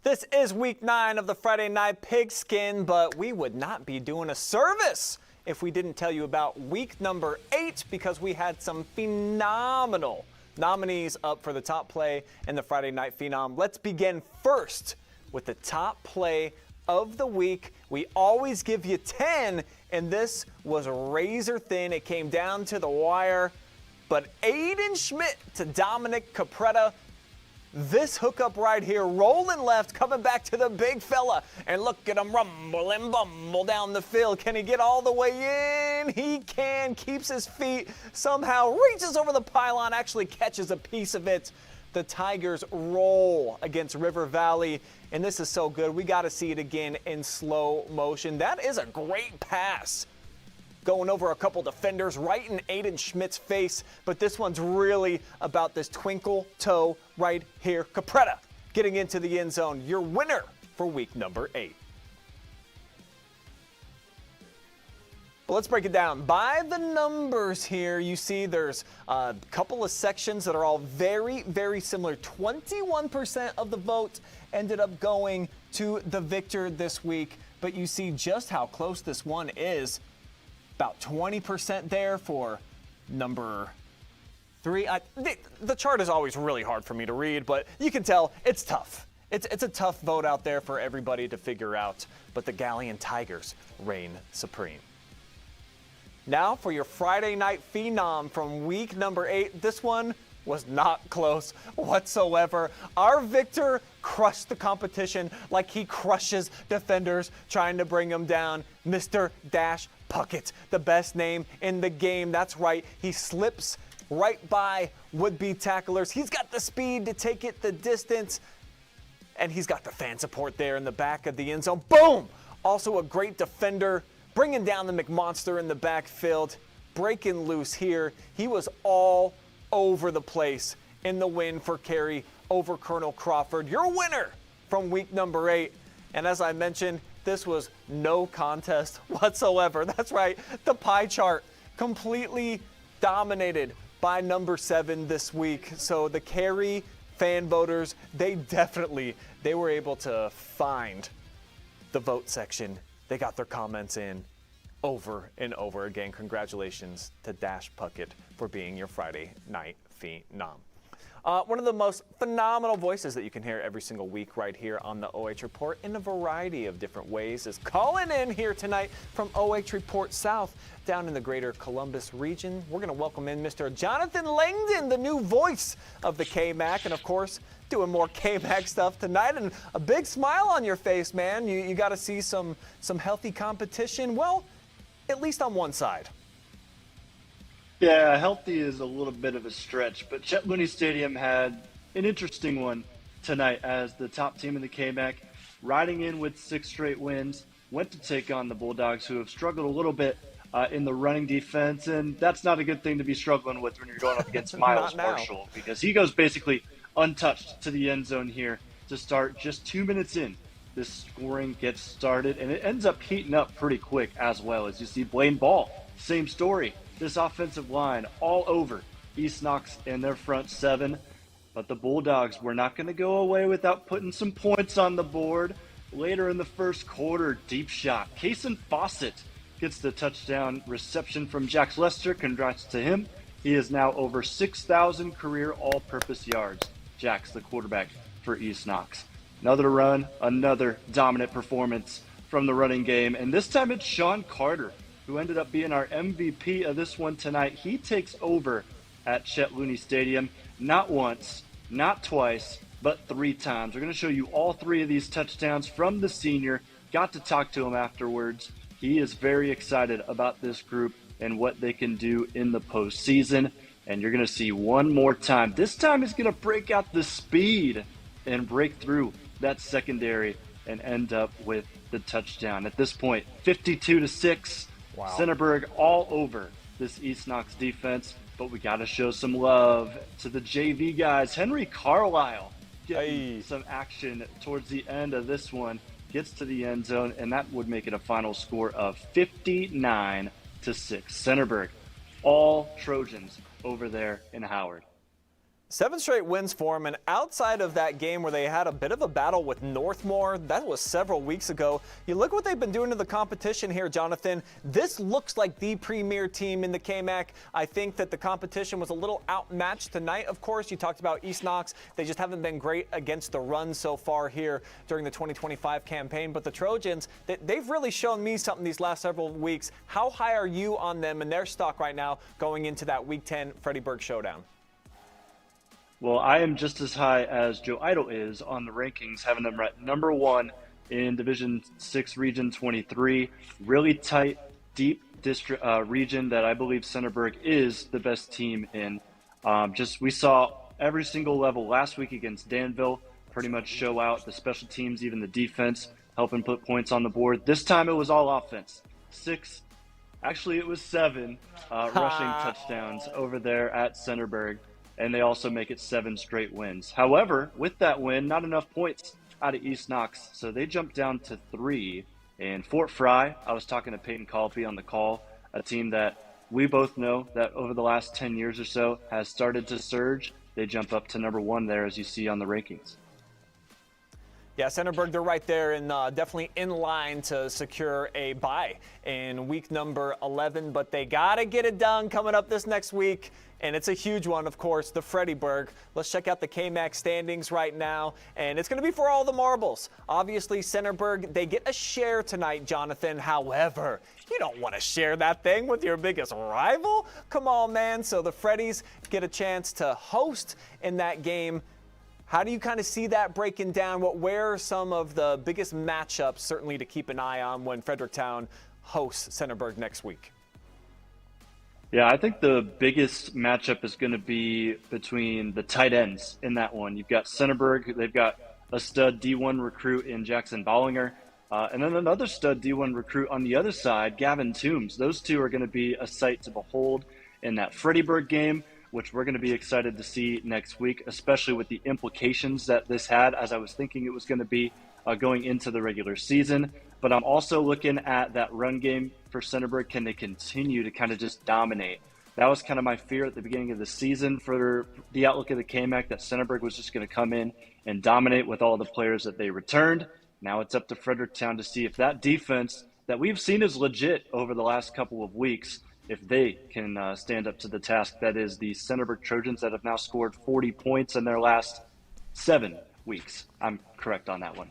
This is week 9 of the Friday Night Pigskin, but we would not be doing a service if we didn't tell you about week number 8, because we had some phenomenal nominees up for the top play in the Friday Night Phenom. Let's begin first with the top play of the week. We always give you 10, and this was razor thin. It came down to the wire, but Aiden Schmidt to Dominic Capretta. This hookup right here, rolling left, coming back to the big fella. And look at him rumble and bumble down the field. Can he get all the way in? He can. Keeps his feet. Somehow reaches over the pylon, actually catches a piece of it. The Tigers roll against River Valley. And this is so good. We got to see it again in slow motion. That is a great pass. Going over a couple defenders right in Aiden Schmidt's face. But this one's really about this twinkle toe right here. Capretta getting into the end zone. Your winner for week number 8. But let's break it down. By the numbers here, you see there's a couple of sections that are all very, very similar. 21% of the vote ended up going to the victor this week. But you see just how close this one is. about 20% there for number 3. The chart is always really hard for me to read, but you can tell it's tough. It's a tough vote out there for everybody to figure out, but the Galleon Tigers reign supreme. Now for your Friday night phenom from week number 8. This one was not close whatsoever. Our Victor crushed the competition like he crushes defenders trying to bring him down. Mr. Dash Puckett, the best name in the game. That's right, he slips right by would-be tacklers. He's got the speed to take it the distance, and he's got the fan support there in the back of the end zone. Boom! Also a great defender, bringing down the McMonster in the backfield, breaking loose here. He was all over the place in the win for Carey over Colonel Crawford. Your winner from week number 8. And as I mentioned, this was no contest whatsoever. That's right, the pie chart completely dominated by number 7 this week. So the Carey fan voters, they were able to find the vote section. They got their comments in over and over again. Congratulations to Dash Puckett for being your Friday night phenom. One of the most phenomenal voices that you can hear every single week right here on the OH Report in a variety of different ways is calling in here tonight from OH Report South down in the greater Columbus region. We're going to welcome in Mr. Jonathan Langdon, the new voice of the KMAC, and of course, doing more KMAC stuff tonight, and a big smile on your face, man. You got to see some healthy competition. Well, at least on one side. Yeah, healthy is a little bit of a stretch, but Chet Looney Stadium had an interesting one tonight as the top team in the KMAC, riding in with 6 straight wins, went to take on the Bulldogs, who have struggled a little bit in the running defense, and that's not a good thing to be struggling with when you're going up against Miles Marshall, because he goes basically untouched to the end zone here to start just 2 minutes in. This scoring gets started, and it ends up heating up pretty quick as well. As you see, Blaine Ball, same story. This offensive line all over East Knox and their front 7. But the Bulldogs were not going to go away without putting some points on the board. Later in the first quarter, deep shot. Kason Fawcett gets the touchdown reception from Jax Lester. Congrats to him. He is now over 6,000 career all-purpose yards. Jax, the quarterback for East Knox. Another run, another dominant performance from the running game. And this time it's Sean Carter, who ended up being our MVP of this one tonight. He takes over at Chet Looney Stadium, not once, not twice, but 3 times. We're going to show you all 3 of these touchdowns from the senior. Got to talk to him afterwards. He is very excited about this group and what they can do in the postseason. And you're going to see one more time. This time he's going to break out the speed and break through that secondary and end up with the touchdown. At this point, 52-6. Wow. Centerburg all over this East Knox defense, but we got to show some love to the JV guys. Henry Carlisle getting some action towards the end of this one, gets to the end zone, and that would make it a final score of 59-6. Centerburg, all Trojans over there in Howard. 7 straight wins for them, and outside of that game where they had a bit of a battle with Northmore, that was several weeks ago, you look what they've been doing to the competition here, Jonathan. This looks like the premier team in the KMAC. I think that the competition was a little outmatched tonight, of course. You talked about East Knox. They just haven't been great against the run so far here during the 2025 campaign, but the Trojans, they've really shown me something these last several weeks. How high are you on them and their stock right now going into that Week 10 Freddie Berg showdown? Well, I am just as high as Joe Idle is on the rankings, having them right number 1 in Division 6 Region 23. Really tight, deep district region that I believe Centerburg is the best team in. We saw every single level last week against Danville pretty much show out. The special teams, even the defense, helping put points on the board. This time it was all offense. 7 rushing touchdowns over there at Centerburg. And they also make it 7 straight wins. However, with that win, not enough points out of East Knox, so they jumped down to 3. And Fort Fry, I was talking to Peyton Colby on the call, a team that we both know that over the last 10 years or so has started to surge. They jump up to number 1 there, as you see on the rankings. Yeah, Centerburg, they're right there and definitely in line to secure a bye in week number 11, but they got to get it done coming up this next week, and it's a huge one, of course, the Freddyburg. Let's check out the KMAC standings right now, and it's going to be for all the marbles. Obviously, Centerburg, they get a share tonight, Jonathan. However, you don't want to share that thing with your biggest rival. Come on, man. So the Freddies get a chance to host in that game. How do you kind of see that breaking down? Where are some of the biggest matchups, certainly to keep an eye on when Fredericktown hosts Centerburg next week? Yeah, I think the biggest matchup is going to be between the tight ends in that one. You've got Centerburg, they've got a stud D1 recruit in Jackson Bollinger, and then another stud D1 recruit on the other side, Gavin Toombs. Those two are going to be a sight to behold in that Freddyburg game, which we're going to be excited to see next week, especially with the implications that this had, as I was thinking it was going to be going into the regular season. But I'm also looking at that run game for Centerburg. Can they continue to kind of just dominate? That was kind of my fear at the beginning of the season for the outlook of the KMAC, that Centerburg was just going to come in and dominate with all the players that they returned. Now it's up to Fredericktown to see if that defense that we've seen is legit over the last couple of weeks, if they can stand up to the task that is the Centerburg Trojans that have now scored 40 points in their last 7 weeks. I'm correct on that one.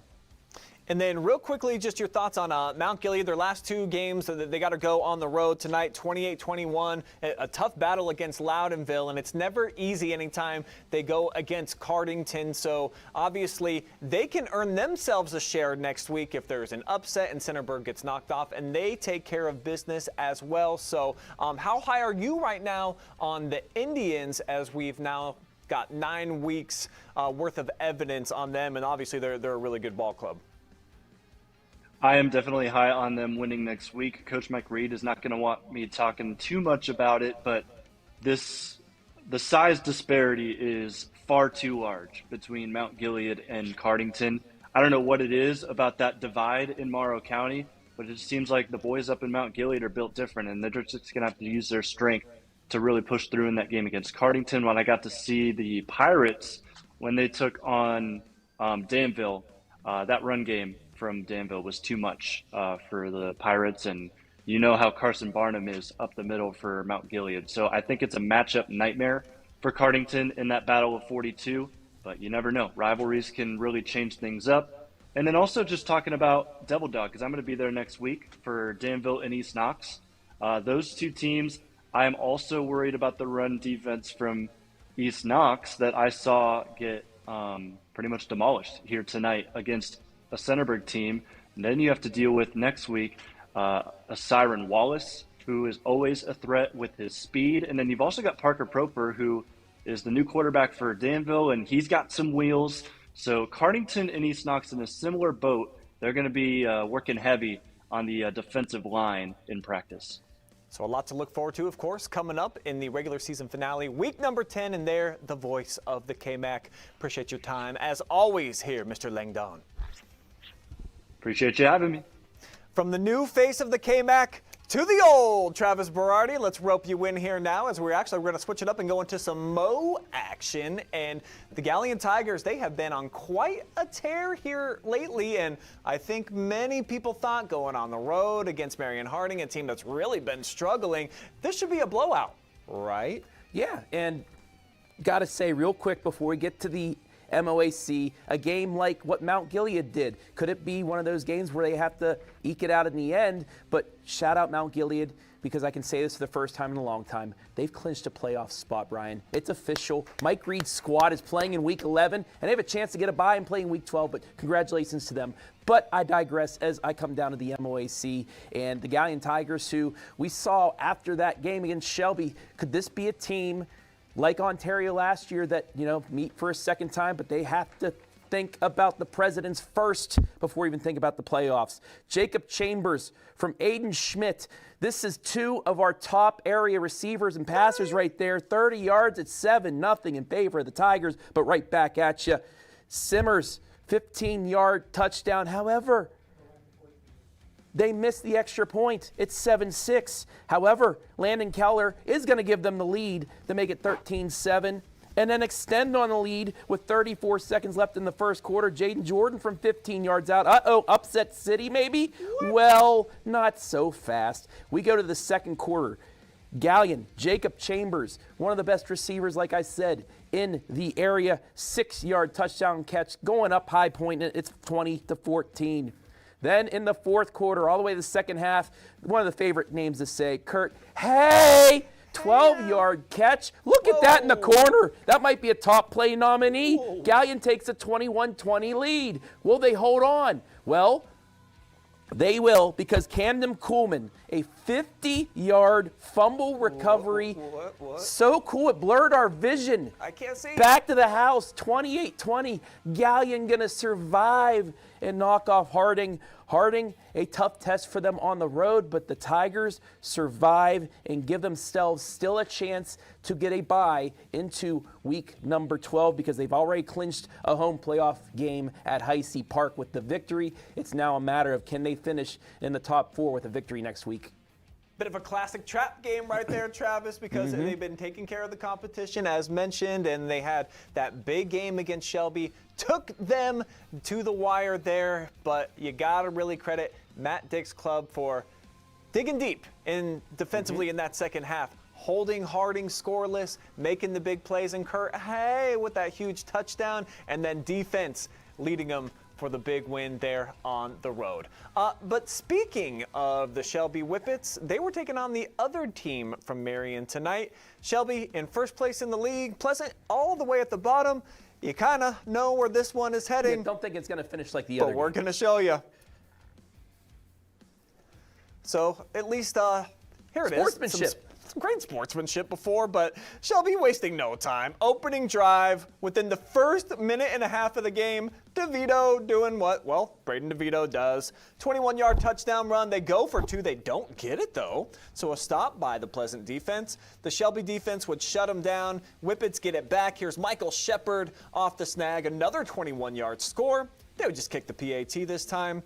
And then real quickly, just your thoughts on Mount Gilead, their last 2 games. They got to go on the road tonight, 28-21, a tough battle against Loudonville, and it's never easy anytime they go against Cardington. So obviously they can earn themselves a share next week if there's an upset and Centerburg gets knocked off, and they take care of business as well. So how high are you right now on the Indians, as we've now got 9 weeks worth of evidence on them, and obviously they're a really good ball club? I am definitely high on them winning next week. Coach Mike Reed is not going to want me talking too much about it, but the size disparity is far too large between Mount Gilead and Cardington. I don't know what it is about that divide in Morrow County, but it just seems like the boys up in Mount Gilead are built different, and they're just going to have to use their strength to really push through in that game against Cardington. When I got to see the Pirates when they took on Danville, that run game from Danville was too much for the Pirates, and you know how Carson Barnum is up the middle for Mount Gilead. So I think it's a matchup nightmare for Cardington in that battle of 42, but you never know. Rivalries can really change things up. And then also just talking about Devil Dog, because I'm going to be there next week for Danville and East Knox. Those 2 teams, I am also worried about the run defense from East Knox that I saw get pretty much demolished here tonight against a Centerburg team. And then you have to deal with next week a Siren Wallace, who is always a threat with his speed. And then you've also got Parker Proper, who is the new quarterback for Danville, and he's got some wheels. So Cardington and East Knox in a similar boat. They're going to be working heavy on the defensive line in practice. So a lot to look forward to, of course, coming up in the regular season finale, week number 10, and they're the voice of the KMAC. Appreciate your time, as always, here, Mr. Langdon. Appreciate you having me. From the new face of the KMAC to the old Travis Berardi, let's rope you in here now, as we're going to switch it up and go into some Mo action. And the Galleon Tigers, they have been on quite a tear here lately, and I think many people thought going on the road against Marion Harding, a team that's really been struggling, this should be a blowout, right? Yeah, and got to say real quick before we get to the MOAC, a game like what Mount Gilead did. Could it be one of those games where they have to eke it out in the end? But shout out Mount Gilead, because I can say this for the first time in a long time. They've clinched a playoff spot, Brian. It's official. Mike Reed's squad is playing in Week 11, and they have a chance to get a bye and play in Week 12, but congratulations to them. But I digress as I come down to the MOAC and the Galleon Tigers, who we saw after that game against Shelby. Could this be a team like Ontario last year that, meet for a second time, but they have to think about the Presidents first before even think about the playoffs? Jacob Chambers from Aiden Schmidt. This is 2 of our top area receivers and passers right there. 30 yards at 7-0 in favor of the Tigers, but right back at you. Simmers, 15-yard touchdown. However, they missed the extra point. It's 7-6. However, Landon Keller is going to give them the lead to make it 13-7. and then extend on the lead with 34 seconds left in the first quarter. Jaden Jordan from 15 yards out. Upset City maybe? What? Well, not so fast. We go to the second quarter. Gallion, Jacob Chambers, one of the best receivers, like I said, in the area. 6-yard touchdown catch, going up High Point. It's 20-14. Then in the fourth quarter, all the way to the second half, one of the favorite names to say, Kurt, hey! 12-yard catch. Look at that in the corner. That might be a top play nominee. Whoa. Gallion takes a 21-20 lead. Will they hold on? Well, they will, because Camden Kuhlman, a 50-yard fumble recovery. What? So cool, it blurred our vision. I can't see. Back to the house, 28-20. Gallion going to survive and knock off Harding. Harding, a tough test for them on the road, but the Tigers survive and give themselves still a chance to get a bye into week number 12 because they've already clinched a home playoff game at Heisey Park with the victory. It's now a matter of can they finish in the top 4 with a victory next week. Bit of a classic trap game right there, Travis, because they've been taking care of the competition, as mentioned, and they had that big game against Shelby. Took them to the wire there, but you got to really credit Matt Dick's club for digging deep in defensively in that second half, holding Harding scoreless, making the big plays, and Kurt, hey, with that huge touchdown, and then defense leading them for the big win there on the road. But speaking of the Shelby Whippets, they were taking on the other team from Marion tonight. Shelby in first place in the league, Pleasant all the way at the bottom. You kind of know where this one is heading. Yeah, don't think it's going to finish like the other. But we're going to show you. So at least here it is. Sportsmanship. Some great sportsmanship before, but Shelby wasting no time. Opening drive within the first minute and a half of the game. DeVito doing what? Well, Braden DeVito does. 21-yard touchdown run. They go for 2. They don't get it, though. So a stop by the Pleasant defense. The Shelby defense would shut them down. Whippets get it back. Here's Michael Shepard off the snag. Another 21-yard score. They would just kick the PAT this time.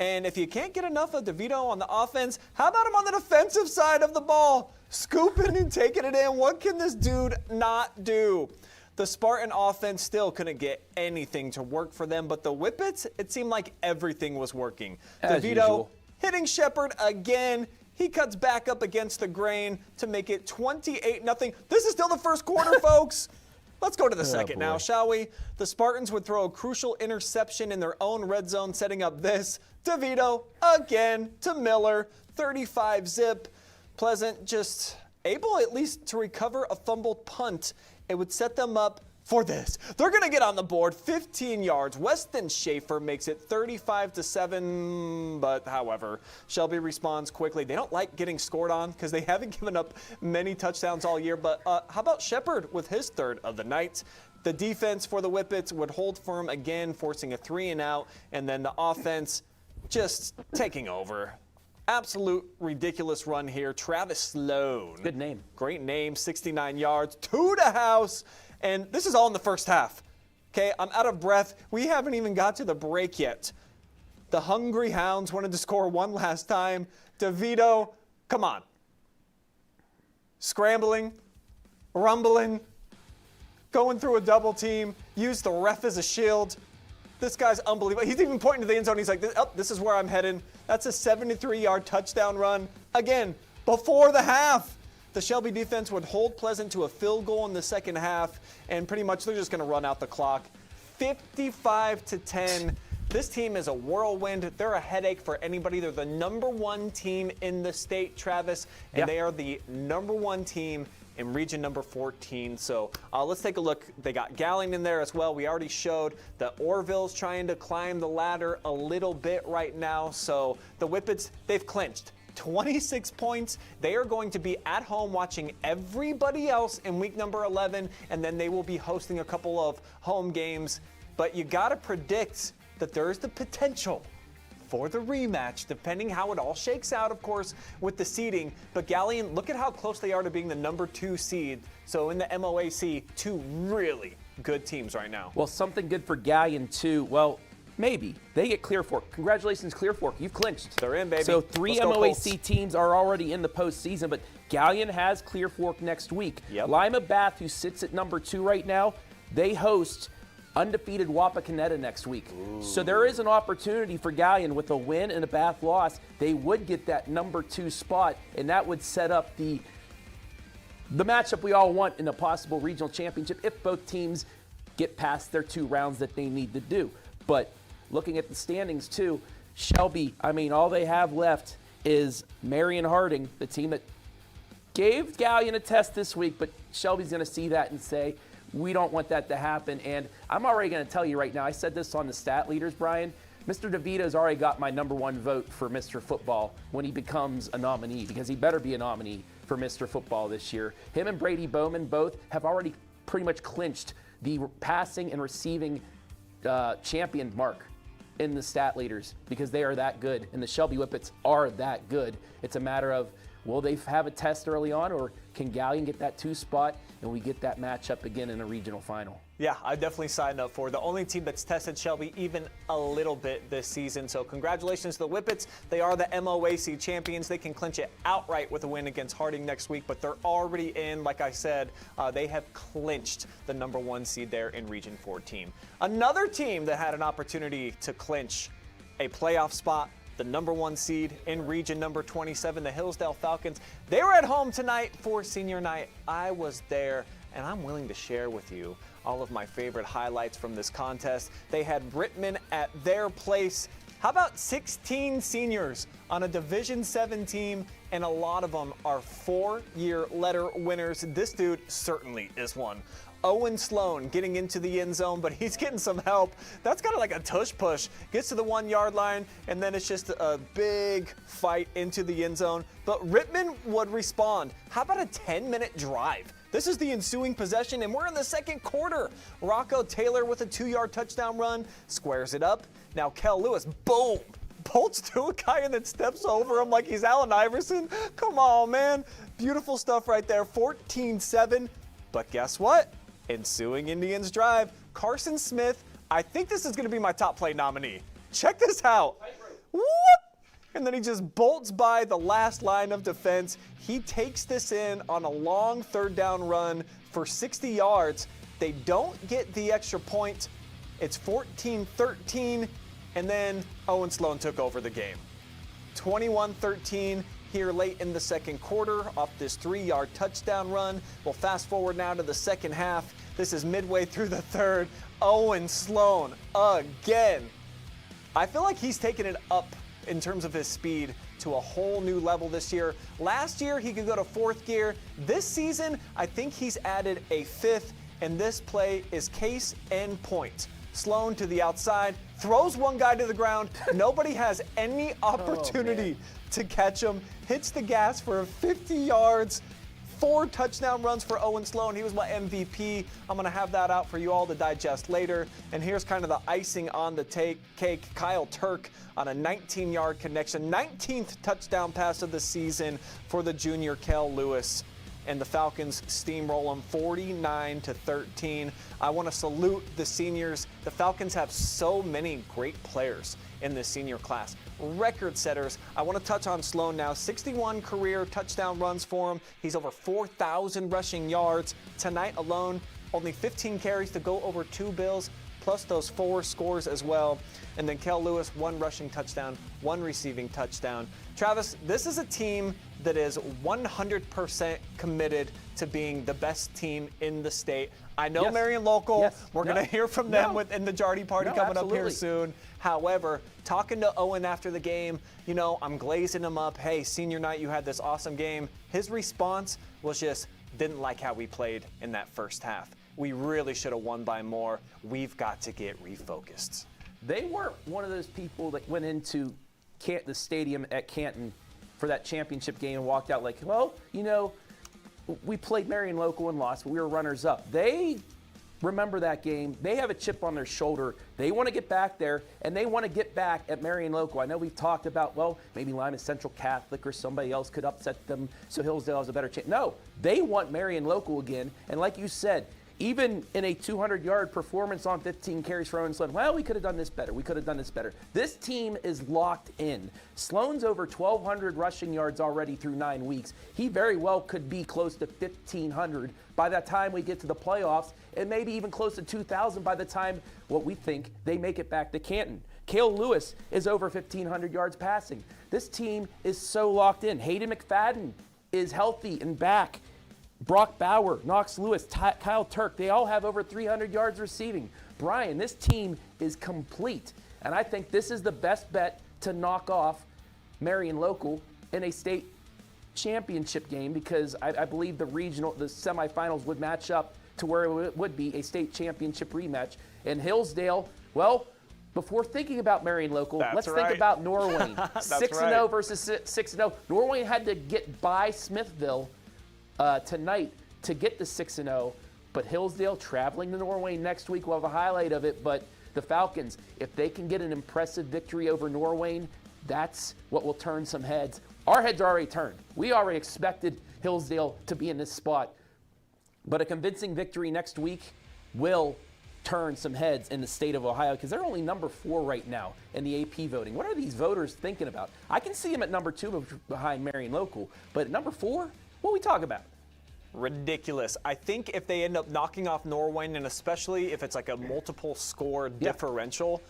And if you can't get enough of DeVito on the offense, how about him on the defensive side of the ball? Scooping and taking it in. What can this dude not do? The Spartan offense still couldn't get anything to work for them, but the Whippets, it seemed like everything was working. As DeVito usual. hitting Shepard again. He cuts back up against the grain to make it 28-0. This is still the first quarter, folks. Let's go to the second now, shall we? The Spartans would throw a crucial interception in their own red zone, setting up this. DeVito again to Miller, 35-zip. Pleasant just able at least to recover a fumbled punt. It would set them up for this. They're going to get on the board, 15 yards. Weston Schaefer makes it 35-7, but however, Shelby responds quickly. They don't like getting scored on because they haven't given up many touchdowns all year, but how about Shepard with his third of the night? The defense for the Whippets would hold firm again, forcing a 3-and-out, and then the offense just taking over. Absolute ridiculous run here. Travis Sloan. Good name. Great name, 69 yards, 2 to house. And this is all in the first half. Okay, I'm out of breath. We haven't even got to the break yet. The Hungry Hounds wanted to score one last time. DeVito, come on. Scrambling, rumbling, going through a double team, use the ref as a shield. This guy's unbelievable. He's even pointing to the end zone. He's like, oh, this is where I'm heading. That's a 73-yard touchdown run. Again, before the half. The Shelby defense would hold Pleasant to a field goal in the second half, and pretty much they're just going to run out the clock. 55-10. This team is a whirlwind. They're a headache for anybody. They're the number 1 team in the state, Travis, and they are the number 1 team in region number 14. So let's take a look. They got Galling in there as well. We already showed that Orville's trying to climb the ladder a little bit right now. So the Whippets, they've clinched. 26 points. They are going to be at home watching everybody else in week number 11, and then they will be hosting a couple of home games. But you got to predict that there's the potential for the rematch, depending how it all shakes out, of course, with the seeding. But Gallion, look at how close they are to being the number 2 seed. So in the MOAC, 2 really good teams right now. Well, something good for Gallion, too. Well, Maybe. They get Clear Fork. Congratulations, Clear Fork. You've clinched. They're in, baby. So 3 Let's go MOAC teams are already in the postseason, but Galleon has Clear Fork next week. Yep. Lima Bath, who sits at number 2 right now, they host undefeated Wapakoneta next week. Ooh. So there is an opportunity for Galleon with a win and a Bath loss. They would get that number 2 spot, and that would set up the matchup we all want in a possible regional championship if both teams get past their 2 rounds that they need to do. But looking at the standings too, Shelby, I mean, all they have left is Marion Harding, the team that gave Galleon a test this week, but Shelby's going to see that and say, we don't want that to happen. And I'm already going to tell you right now, I said this on the stat leaders, Brian, Mr. DeVito's already got my number 1 vote for Mr. Football when he becomes a nominee, because he better be a nominee for Mr. Football this year. Him and Brady Bowman both have already pretty much clinched the passing and receiving champion mark in the stat leaders, because they are that good, and the Shelby Whippets are that good. It's a matter of, will they have a test early on, or can Galleon get that 2 spot and we get that matchup again in a regional final? Yeah, I definitely signed up for it. The only team that's tested Shelby even a little bit this season. So congratulations to the Whippets. They are the MOAC champions. They can clinch it outright with a win against Harding next week, but they're already in. Like I said, they have clinched the number 1 seed there in Region 14. Another team that had an opportunity to clinch a playoff spot, the number 1 seed in region number 27, the Hillsdale Falcons. They were at home tonight for senior night. I was there, and I'm willing to share with you all of my favorite highlights from this contest. They had Rittman at their place. How about 16 seniors on a Division 7 team, and a lot of them are 4-year letter winners. This dude certainly is one. Owen Sloan getting into the end zone, but he's getting some help. That's kind of like a tush push. Gets to the 1-yard line, and then it's just a big fight into the end zone. But Rittman would respond. How about a 10-minute drive? This is the ensuing possession, and we're in the second quarter. Rocco Taylor with a 2-yard touchdown run, squares it up. Now Kel Lewis, boom, bolts to a guy and then steps over him like he's Allen Iverson. Come on, man. Beautiful stuff right there, 14-7. But guess what? Ensuing Indians drive, Carson Smith, I think this is going to be my top play nominee. Check this out. Whoop! And then he just bolts by the last line of defense. He takes this in on a long 3rd down run for 60 yards. They don't get the extra point. It's 14-13, and then Owen Sloan took over the game. 21-13 here late in the second quarter off this 3-yard touchdown run. We'll fast forward now to the second half. This is midway through the 3rd. Owen Sloan again. I feel like he's taken it up in terms of his speed to a whole new level this year. Last year, he could go to 4th gear. This season, I think he's added a 5th, and this play is case in point. Sloan to the outside, throws one guy to the ground. Nobody has any opportunity to catch him. Hits the gas for 50 yards. 4 touchdown runs for Owen Sloan. He was my MVP. I'm going to have that out for you all to digest later. And here's kind of the icing on the cake. Kyle Turk on a 19-yard connection. 19th touchdown pass of the season for the junior Kel Lewis. And the Falcons steamroll them 49-13. I want to salute the seniors. The Falcons have so many great players in this senior class. Record setters. I want to touch on Sloan now. 61 career touchdown runs for him. He's over 4,000 rushing yards. Tonight alone, only 15 carries to go over 2 bills, plus those 4 scores as well. And then Kel Lewis, 1 rushing touchdown, 1 receiving touchdown. Travis, this is a team that is 100% committed to being the best team in the state. I know Marion Local. Yes. We're going to hear from them in the Jardy Party coming up here soon. However, talking to Owen after the game, you know, I'm glazing him up. Hey, senior night, you had this awesome game. His response was just, didn't like how we played in that first half. We really should have won by more. We've got to get refocused. They weren't one of those people that went into the stadium at Canton for that championship game and walked out like, well, you know, we played Marion Local and lost, but we were runners up. They remember that game. They have a chip on their shoulder. They want to get back there, and they want to get back at Marion Local. I know we've talked about, well, maybe Lima Central Catholic or somebody else could upset them so Hillsdale has a better chance. No, they want Marion Local again, and like you said, even in a 200-yard performance on 15 carries for Owen Sloan, well, we could have done this better. We could have done this better. This team is locked in. Sloan's over 1,200 rushing yards already through 9 weeks. He very well could be close to 1,500 by the time we get to the playoffs, and maybe even close to 2,000 by the time what we think they make it back to Canton. Cale Lewis is over 1,500 yards passing. This team is so locked in. Hayden McFadden is healthy and back. Brock Bauer, Knox Lewis, Kyle Turk, they all have over 300 yards receiving. Brian, this team is complete. And I think this is the best bet to knock off Marion Local in a state championship game, because I believe the semifinals would match up to where it would be a state championship rematch. And Hillsdale, well, before thinking about Marion Local, let's think about Norwayne. 6-0 versus 6-0. Norwayne had to get by Smithville tonight to get the 6-0, but Hillsdale traveling to Norwayne next week. We'll have a highlight of it, but the Falcons, if they can get an impressive victory over Norwayne, that's what will turn some heads. Our heads are already turned. We already expected Hillsdale to be in this spot, but a convincing victory next week will turn some heads in the state of Ohio, because they're only number 4 right now in the AP voting. What are these voters thinking about? I can see them at number 2 behind Marion Local, but at number 4, what are we talking about? Ridiculous. I think if they end up knocking off Norwayne, and especially if it's like a multiple score differential,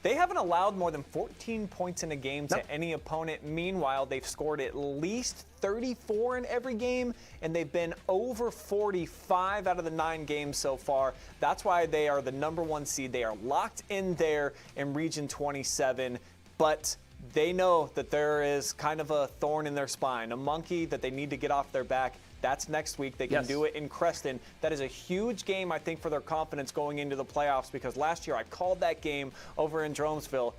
they haven't allowed more than 14 points in a game to any opponent. Meanwhile, they've scored at least 34 in every game, and they've been over 45 out of the 9 games so far. That's why they are the number 1 seed. They are locked in there in Region 27, but they know that there is kind of a thorn in their spine, a monkey that they need to get off their back. That's next week. They can do it in Creston. That is a huge game, I think, for their confidence going into the playoffs, because last year I called that game over in Dromesville.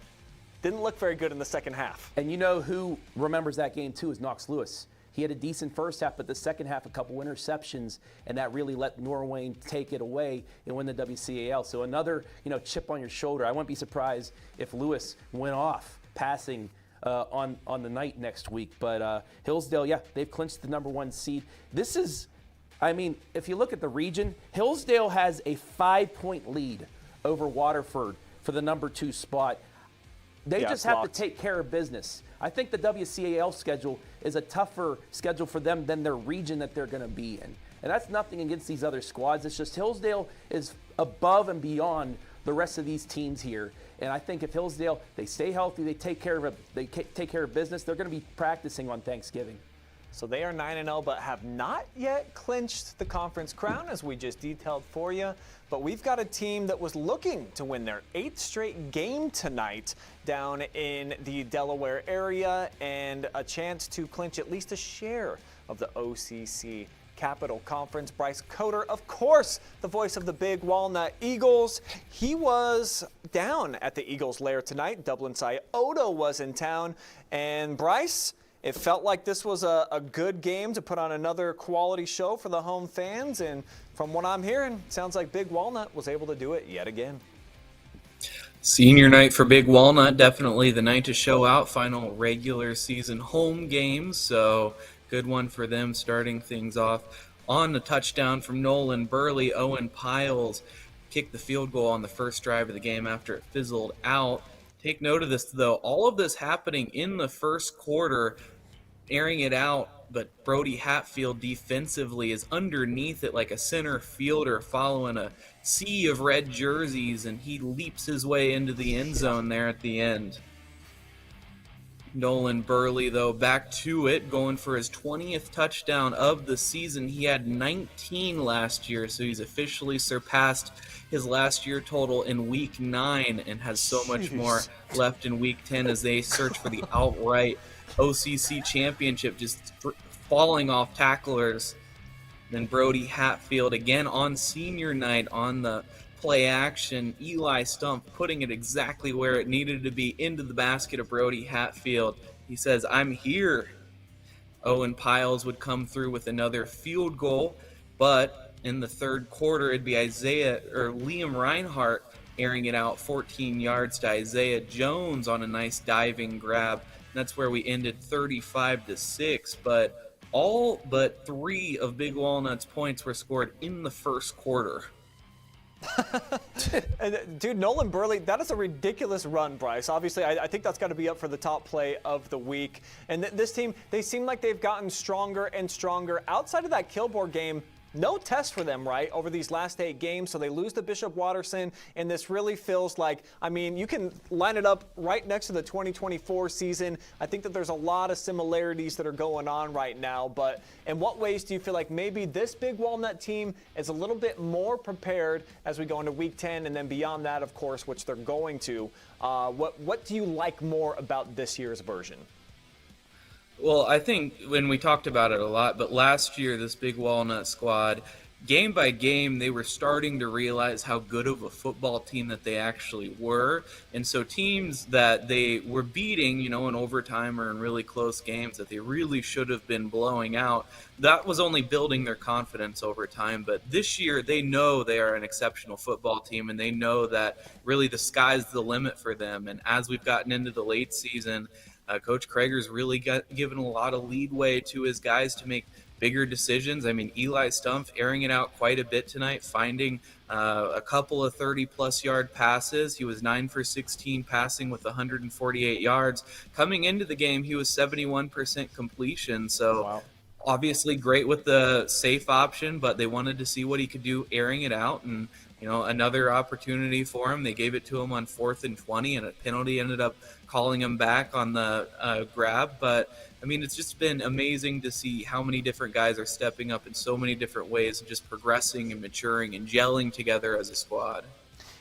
Didn't look very good in the second half. And you know who remembers that game too is Knox Lewis. He had a decent first half, but the second half, a couple interceptions, and that really let Norwayne take it away and win the WCAL. So another, chip on your shoulder. I wouldn't be surprised if Lewis went off passing on the night next week. But Hillsdale, they've clinched the number 1 seed. This is, if you look at the region, Hillsdale has a 5-point lead over Waterford for the number 2 spot. They just have to take care of business. I think the WCAL schedule is a tougher schedule for them than their region that they're going to be in. And that's nothing against these other squads. It's just Hillsdale is above and beyond the rest of these teams here. And I think if Hillsdale, they stay healthy, they take care of business, they're going to be practicing on Thanksgiving. So they are 9-0, but have not yet clinched the conference crown, as we just detailed for you. But we've got a team that was looking to win their 8th straight game tonight down in the Delaware area, and a chance to clinch at least a share of the OCC Capital Conference. Bryce Coder, of course, the voice of the Big Walnut Eagles. He was down at the Eagles' lair tonight. Dublin Scioto was in town. And Bryce, it felt like this was a good game to put on another quality show for the home fans. And from what I'm hearing, sounds like Big Walnut was able to do it yet again. Senior night for Big Walnut, definitely the night to show out. Final regular season home games, so good one for them starting things off. On the touchdown from Nolan Burley, Owen Piles kicked the field goal on the first drive of the game after it fizzled out. Take note of this, though. All of this happening in the first quarter, airing it out, but Brody Hatfield defensively is underneath it like a center fielder following a sea of red jerseys, and he leaps his way into the end zone there at the end. Nolan Burley, though, back to it, going for his 20th touchdown of the season. He had 19 last year, so he's officially surpassed his last year total in Week 9 and has so much more left in Week 10 as they search for the outright OCC championship, just falling off tacklers. Then Brody Hatfield again on senior night on the play action. Eli Stump putting it exactly where it needed to be, into the basket of Brody Hatfield. He says, "I'm here." Owen Piles would come through with another field goal, but in the third quarter it'd be Liam Reinhart airing it out 14 yards to Isaiah Jones on a nice diving grab. That's where we ended 35-6, but all but 3 of Big Walnut's points were scored in the first quarter. And, dude, Nolan Burley, that is a ridiculous run, Bryce. Obviously, I think that's got to be up for the top play of the week. And this team, they seem like they've gotten stronger and stronger. Outside of that Kilgore game, no test for them, right, over these last 8 games. So they lose to Bishop Watterson, and this really feels like, I mean, you can line it up right next to the 2024 season. I think that there's a lot of similarities that are going on right now. But in what ways do you feel like maybe this Big Walnut team is a little bit more prepared as we go into Week 10 and then beyond that, of course, which they're going to? What do you like more about this year's version? Well, I think when we talked about it a lot, but last year, this Big Walnut squad, game by game, they were starting to realize how good of a football team that they actually were. And so teams that they were beating, in overtime or in really close games that they really should have been blowing out, that was only building their confidence over time. But this year, they know they are an exceptional football team, and they know that really the sky's the limit for them. And as we've gotten into the late season, Coach Krager's really given a lot of leadway to his guys to make bigger decisions. I mean, Eli Stumpf airing it out quite a bit tonight, finding a couple of 30-plus yard passes. He was 9 for 16 passing with 148 yards. Coming into the game, he was 71% completion. So wow. Obviously great with the safe option, but they wanted to see what he could do airing it out. And another opportunity for him. They gave it to him on 4th and 20, and a penalty ended up calling him back on the grab. But, I mean, it's just been amazing to see how many different guys are stepping up in so many different ways and just progressing and maturing and gelling together as a squad.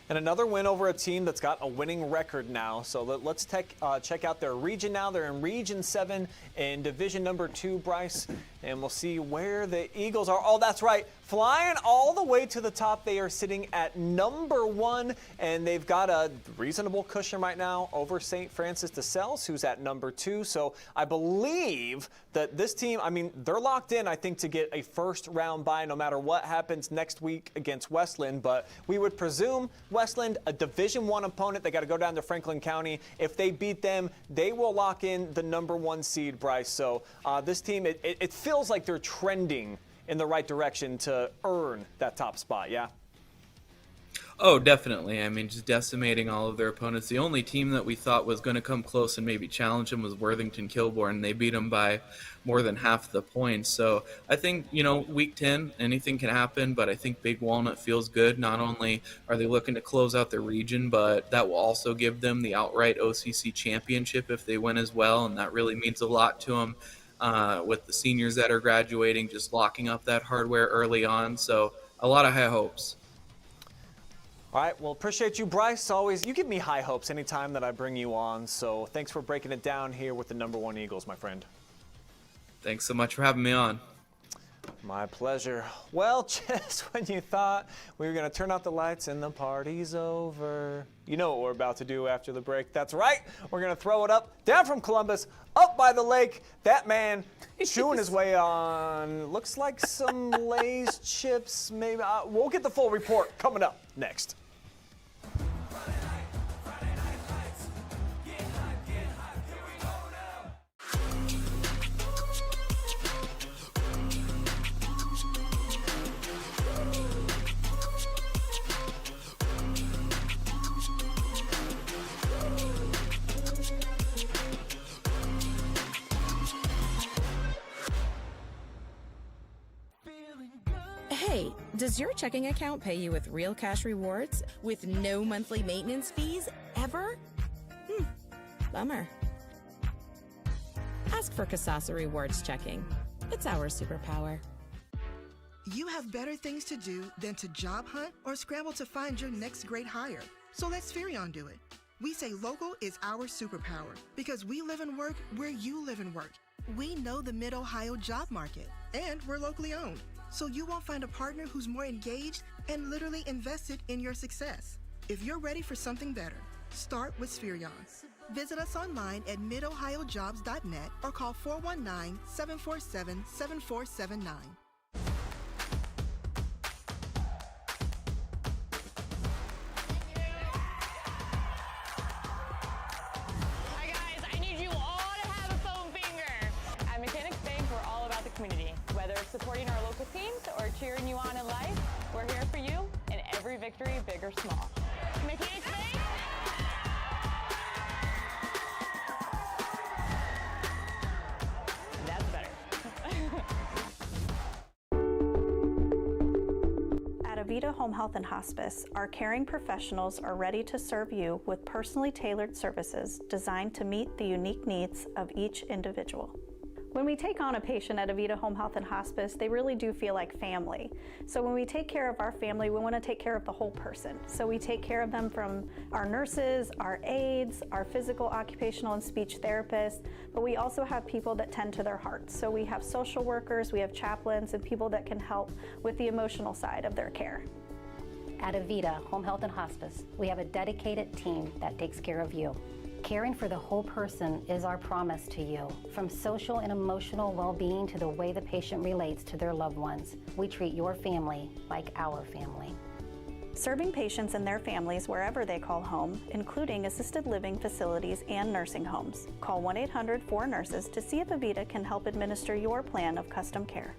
And another win over a team that's got a winning record now. So let's check out their region now. They're in Region 7 in Division number 2, Bryce. And we'll see where the Eagles are. Oh, that's right. Flying all the way to the top. They are sitting at number 1. And they've got a reasonable cushion right now over St. Francis de Sales, who's at number 2. So I believe that this team, I mean, they're locked in, I think, to get a first-round bye no matter what happens next week against Westland. But we would presume Westland, a Division I opponent, they got to go down to Franklin County. If they beat them, they will lock in the number 1 seed, Bryce. So this team, it feels like they're trending in the right direction to earn that top spot, yeah? Oh, definitely. I mean, just decimating all of their opponents. The only team that we thought was going to come close and maybe challenge them was Worthington Kilbourne. They beat them by more than half the points. So I think, Week 10, anything can happen, but I think Big Walnut feels good. Not only are they looking to close out their region, but that will also give them the outright OCC championship if they win as well, and that really means a lot to them. With the seniors that are graduating, just locking up that hardware early on. So a lot of high hopes. All right, well, appreciate you, Bryce. Always, you give me high hopes anytime that I bring you on. So thanks for breaking it down here with the number 1 Eagles, my friend. Thanks so much for having me on. My pleasure. Well, just when you thought we were going to turn out the lights and the party's over, you know what we're about to do after the break. That's right. We're going to throw it up, down from Columbus, up by the lake. That man chewing his way on, looks like some Lay's chips, maybe. We'll get the full report coming up next. Hey, does your checking account pay you with real cash rewards with no monthly maintenance fees ever? Bummer. Ask for Kasasa Rewards Checking. It's our superpower. You have better things to do than to job hunt or scramble to find your next great hire. So let Spherion do it. We say local is our superpower because we live and work where you live and work. We know the Mid-Ohio job market, and we're locally owned. So you won't find a partner who's more engaged and literally invested in your success. If you're ready for something better, start with Spherion. Visit us online at midohiojobs.net or call 419-747-7479. Hi guys, I need you all to have a foam finger. At Mechanics Bank, we're all about the community. Whether it's supporting our local teams or cheering you on in life, we're here for you in every victory. victory, big or small. Mechanics Bank. That's better. At Avita Home Health and Hospice, our caring professionals are ready to serve you with personally tailored services designed to meet the unique needs of each individual. When we take on a patient at Avita Home Health and Hospice, they really do feel like family. So when we take care of our family, we want to take care of the whole person. So we take care of them from our nurses, our aides, our physical, occupational, and speech therapists, but we also have people that tend to their hearts. So we have social workers, we have chaplains, and people that can help with the emotional side of their care. At Avita Home Health and Hospice, we have a dedicated team that takes care of you. Caring for the whole person is our promise to you. From social and emotional well-being to the way the patient relates to their loved ones, we treat your family like our family. Serving patients and their families wherever they call home, including assisted living facilities and nursing homes. Call 1-800-4NURSES to see if Avita can help administer your plan of custom care.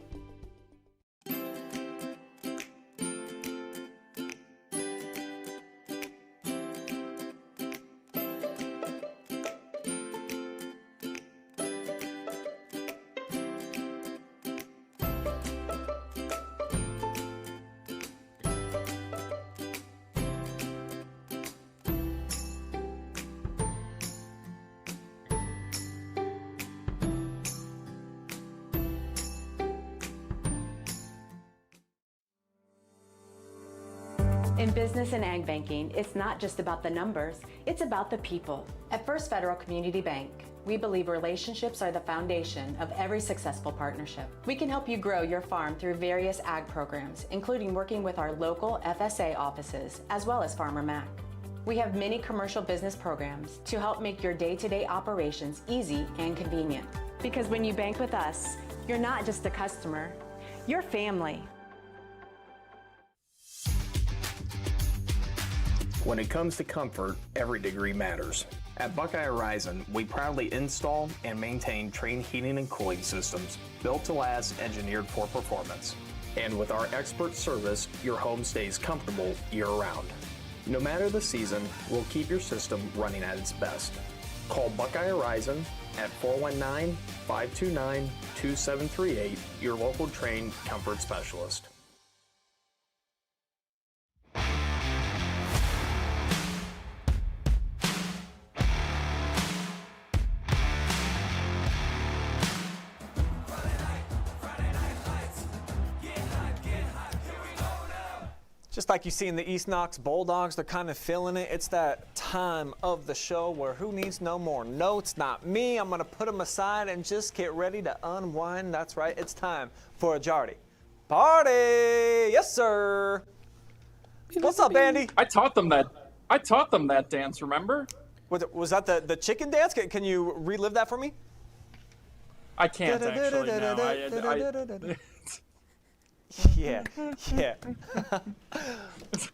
In business and ag banking, it's not just about the numbers, it's about the people. At First Federal Community Bank, we believe relationships are the foundation of every successful partnership. We can help you grow your farm through various ag programs, including working with our local FSA offices, as well as Farmer Mac. We have many commercial business programs to help make your day-to-day operations easy and convenient. Because when you bank with us, you're not just a customer, you're family. When it comes to comfort, every degree matters. At Buckeye Horizon, we proudly install and maintain Trane heating and cooling systems built to last, engineered for performance. And with our expert service, your home stays comfortable year-round. No matter the season, we'll keep your system running at its best. Call Buckeye Horizon at 419-529-2738, your local Trane comfort specialist. Just like you see in the East Knox Bulldogs, they're kind of feeling it. It's that time of the show where who needs no more notes? Not me. I'm going to put them aside and just get ready to unwind. That's right. It's time for a Jardy Party. Yes, sir. What's up, Andy? I taught them that dance, remember? Was that the chicken dance? Can you relive that for me? I can't actually, no. Yeah.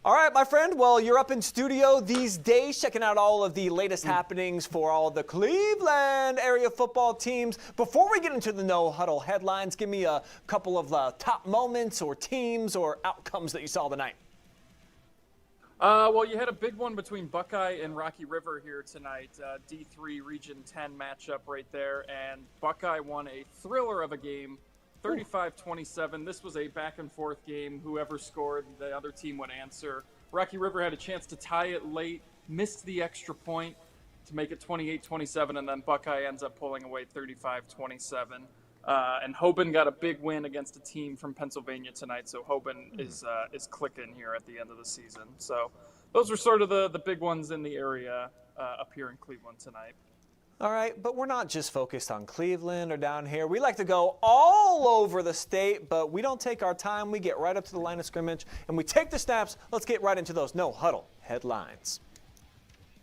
All right, my friend. Well, you're up in studio these days checking out all of the latest happenings for all the Cleveland area football teams. Before we get into the No Huddle headlines, give me a couple of top moments or teams or outcomes that you saw tonight. Well, you had a big one between Buckeye and Rocky River here tonight. D3 Region 10 matchup right there, and Buckeye won a thriller of a game. 35-27. This was a back-and-forth game. Whoever scored, the other team would answer. Rocky River had a chance to tie it late, missed the extra point to make it 28-27, and then Buckeye ends up pulling away 35-27. And Hoban got a big win against a team from Pennsylvania tonight, so Hoban is clicking here at the end of the season. So those were sort of the big ones in the area up here in Cleveland tonight. All right, but we're not just focused on Cleveland or down here. We like to go all over the state, but we don't take our time. We get right up to the line of scrimmage, and we take the snaps. Let's get right into those No Huddle headlines.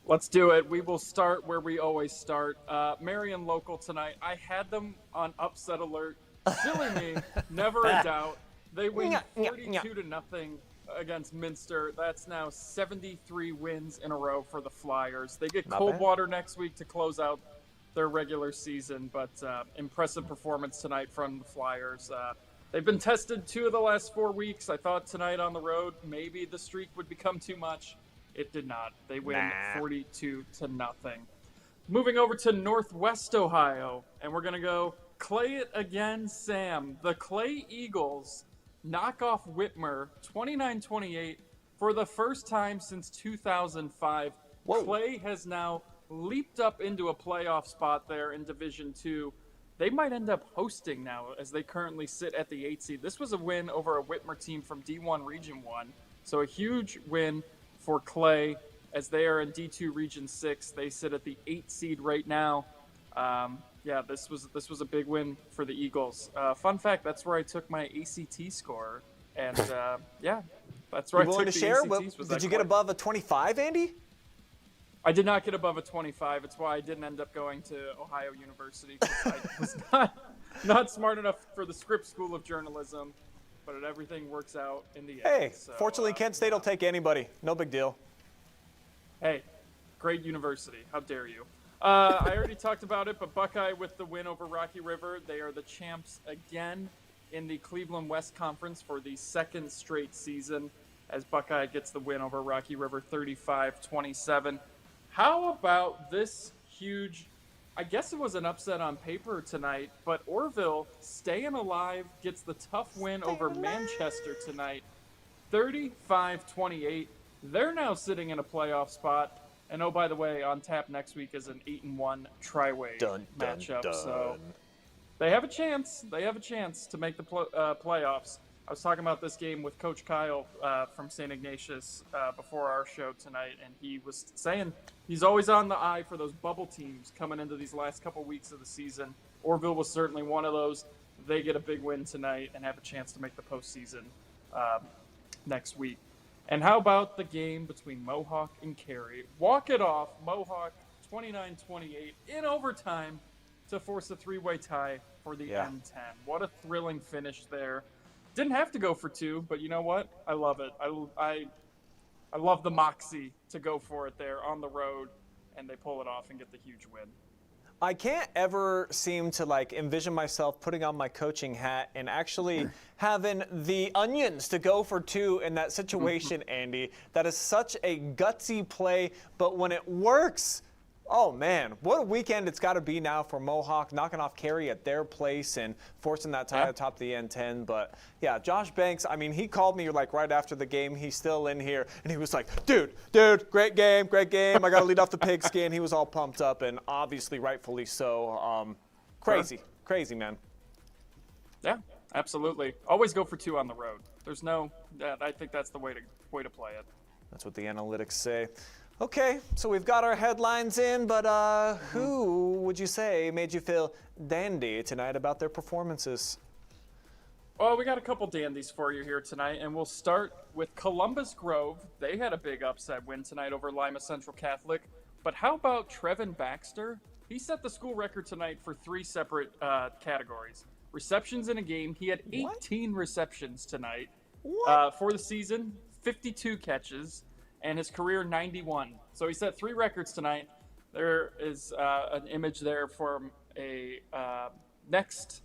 Let's do it. We will start where we always start. Marion local tonight. I had them on upset alert. Silly me, never a doubt. They win 42-0 against Minster. That's now 73 wins in a row for the Flyers. They get Coldwater next week to close out their regular season, but impressive performance tonight from the Flyers. They've been tested 2 of the last 4 weeks. I thought tonight on the road, maybe the streak would become too much. It did not. They win 42-0. Moving over to Northwest Ohio, and we're going to go Clay it again, Sam. The Clay Eagles knock off Whitmer 29-28 for the first time since 2005. Whoa. Clay has now leaped up into a playoff spot there in Division II. They might end up hosting now as they currently sit at the 8th seed. This was a win over a Whitmer team from D1 Region 1. So a huge win for Clay as they are in D2 Region 6. They sit at the 8th seed right now. This was a big win for the Eagles. Fun fact, that's where I took my ACT score. And that's where I took the share? ACTs. Did you get above a 25, Andy? I did not get above a 25. It's why I didn't end up going to Ohio University. I was not smart enough for the Scripps School of Journalism, but everything works out in the end. Hey, fortunately, Kent State will take anybody. No big deal. Hey, great university. How dare you? I already talked about it, but Buckeye with the win over Rocky River. They are the champs again in the Cleveland West Conference for the second straight season as Buckeye gets the win over Rocky River 35-27. How about this huge, I guess it was an upset on paper tonight, but Orville, staying alive, gets the tough win over Manchester tonight, 35-28. They're now sitting in a playoff spot. And oh, by the way, on tap next week is an 8-1 tri-weight matchup. So they have a chance. They have a chance to make the playoffs. I was talking about this game with Coach Kyle from St. Ignatius before our show tonight, and he was saying he's always on the eye for those bubble teams coming into these last couple weeks of the season. Orville was certainly one of those. They get a big win tonight and have a chance to make the postseason next week. And how about the game between Mohawk and Cary? Walk it off, Mohawk 29-28 in overtime to force a 3-way tie for the M10. What a thrilling finish there. Didn't have to go for 2, but you know what? I love it. I love the moxie to go for it there on the road, and they pull it off and get the huge win. I can't ever seem to envision myself putting on my coaching hat and actually having the onions to go for 2 in that situation, Andy. That is such a gutsy play, but when it works, oh man, what a weekend it's got to be now for Mohawk, knocking off Cary at their place and forcing that tie atop the N10. But yeah, Josh Banks, I mean, he called me right after the game. He's still in here, and he was like, dude, great game. I got to lead off the pigskin. He was all pumped up, and obviously rightfully so. Crazy, man. Yeah, absolutely. Always go for 2 on the road. There's no, I think that's the way to play it. That's what the analytics say. Okay, so we've got our headlines in, but who would you say made you feel dandy tonight about their performances? Well, we got a couple dandies for you here tonight, and we'll start with Columbus Grove. They had a big upset win tonight over Lima Central Catholic. But how about Trevin Baxter? He set the school record tonight for 3 separate categories. Receptions in a game. He had 18 receptions tonight for the season, 52 catches. And his career 91. So he set 3 records tonight. There is an image there from a next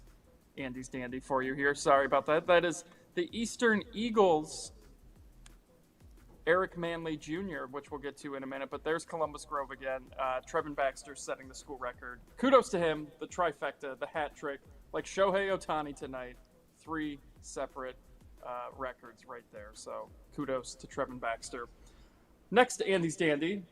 Andy's Dandy for you here. Sorry about that. That is the Eastern Eagles, Eric Manley Jr., which we'll get to in a minute. But there's Columbus Grove again. Trevin Baxter setting the school record. Kudos to him, the trifecta, the hat trick. Like Shohei Ohtani tonight, 3 separate records right there. So kudos to Trevin Baxter. Next to Andy's Dandy,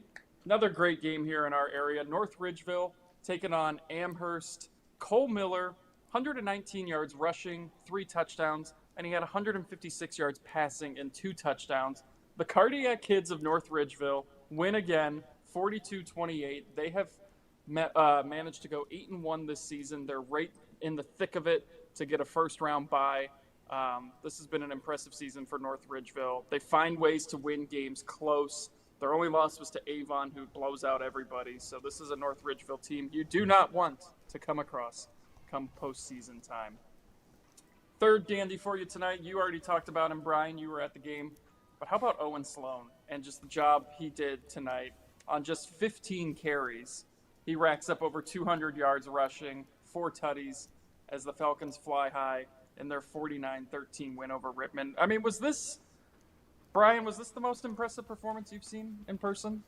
another great game here in our area. North Ridgeville taking on Amherst. Cole Miller, 119 yards rushing, 3 touchdowns, and he had 156 yards passing and 2 touchdowns. The Cardiac Kids of North Ridgeville win again, 42-28. They have managed to go 8-1 this season. They're right in the thick of it to get a first-round bye. This has been an impressive season for North Ridgeville. They find ways to win games close. Their only loss was to Avon, who blows out everybody. So this is a North Ridgeville team you do not want to come across come postseason time. Third dandy for you tonight. You already talked about him, Brian. You were at the game. But how about Owen Sloan and just the job he did tonight on just 15 carries? He racks up over 200 yards rushing, 4 tutties as the Falcons fly high. in their 49-13 win over Rittman. I mean, Brian, was this the most impressive performance you've seen in person?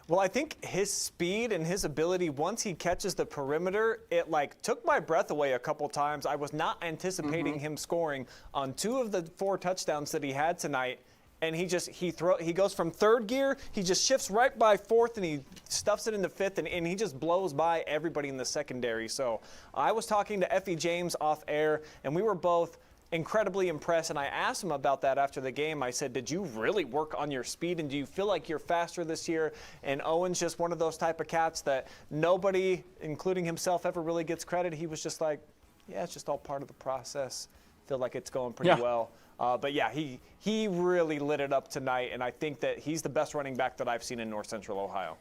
Well, I think his speed and his ability, once he catches the perimeter, it took my breath away a couple times. I was not anticipating him scoring on 2 of the 4 touchdowns that he had tonight. And he goes from 3rd gear, he just shifts right by 4th, and he stuffs it into 5th, and he just blows by everybody in the secondary. So I was talking to Effie James off air, and we were both incredibly impressed, and I asked him about that after the game. I said, did you really work on your speed, and do you feel like you're faster this year? And Owen's just one of those type of cats that nobody, including himself, ever really gets credit. He was just like, yeah, it's just all part of the process. Feel like it's going pretty well. But yeah, he really lit it up tonight, and I think that he's the best running back that I've seen in North Central Ohio.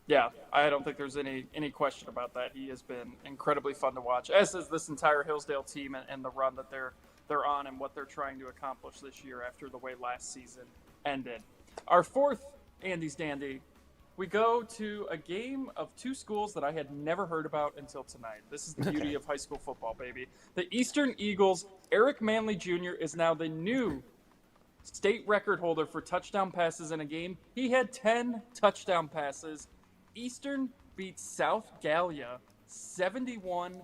Yeah, I don't think there's any question about that. He has been incredibly fun to watch, as is this entire Hillsdale team and the run that they're on and what they're trying to accomplish this year after the way last season ended. Our 4th Andy's Dandy, we go to a game of 2 schools that I had never heard about until tonight. This is the beauty of high school football, baby. The Eastern Eagles, Eric Manley Jr. is now the new state record holder for touchdown passes in a game. He had 10 touchdown passes. Eastern beats South Gallia 71-52.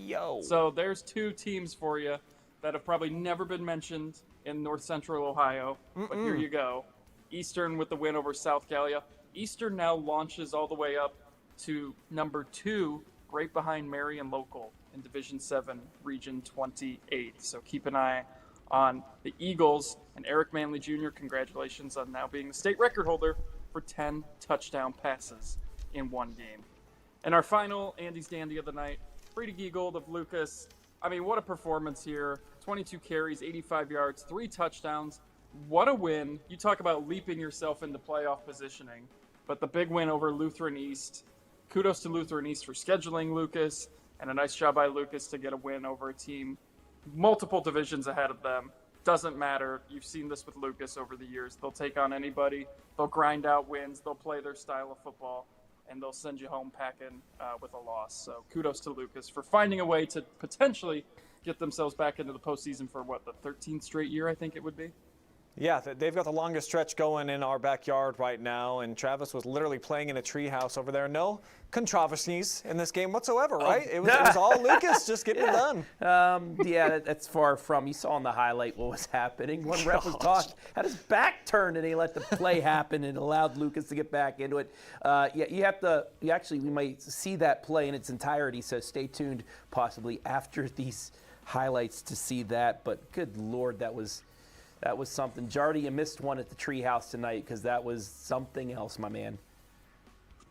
Yo. So there's 2 teams for you that have probably never been mentioned in North Central Ohio. But here you go. Eastern with the win over South Gallia. Eastern now launches all the way up to number 2, right behind Marion Local in Division 7, Region 28. So keep an eye on the Eagles. And Eric Manley Jr., congratulations on now being the state record holder for 10 touchdown passes in one game. And our final Andy's Dandy of the night, Brady Giegold of Lucas. I mean, what a performance here. 22 carries, 85 yards, 3 touchdowns. What a win. You talk about leaping yourself into playoff positioning. But the big win over Lutheran East. Kudos to Lutheran East for scheduling Lucas, and a nice job by Lucas to get a win over a team multiple divisions ahead of them. Doesn't matter. You've seen this with Lucas over the years. They'll take on anybody. They'll grind out wins. They'll play their style of football, and they'll send you home packing with a loss. So kudos to Lucas for finding a way to potentially get themselves back into the postseason for, the 13th straight year, I think it would be? Yeah, they've got the longest stretch going in our backyard right now, and Travis was literally playing in a treehouse over there. No controversies in this game whatsoever, right? It was all Lucas just getting it done. Yeah, that's far from. You saw in the highlight what was happening. One ref was talking, had his back turned, and he let the play happen and allowed Lucas to get back into it. We might see that play in its entirety, so stay tuned possibly after these highlights to see that. But good Lord, that was something. Jardy, you missed one at the treehouse tonight because that was something else, my man.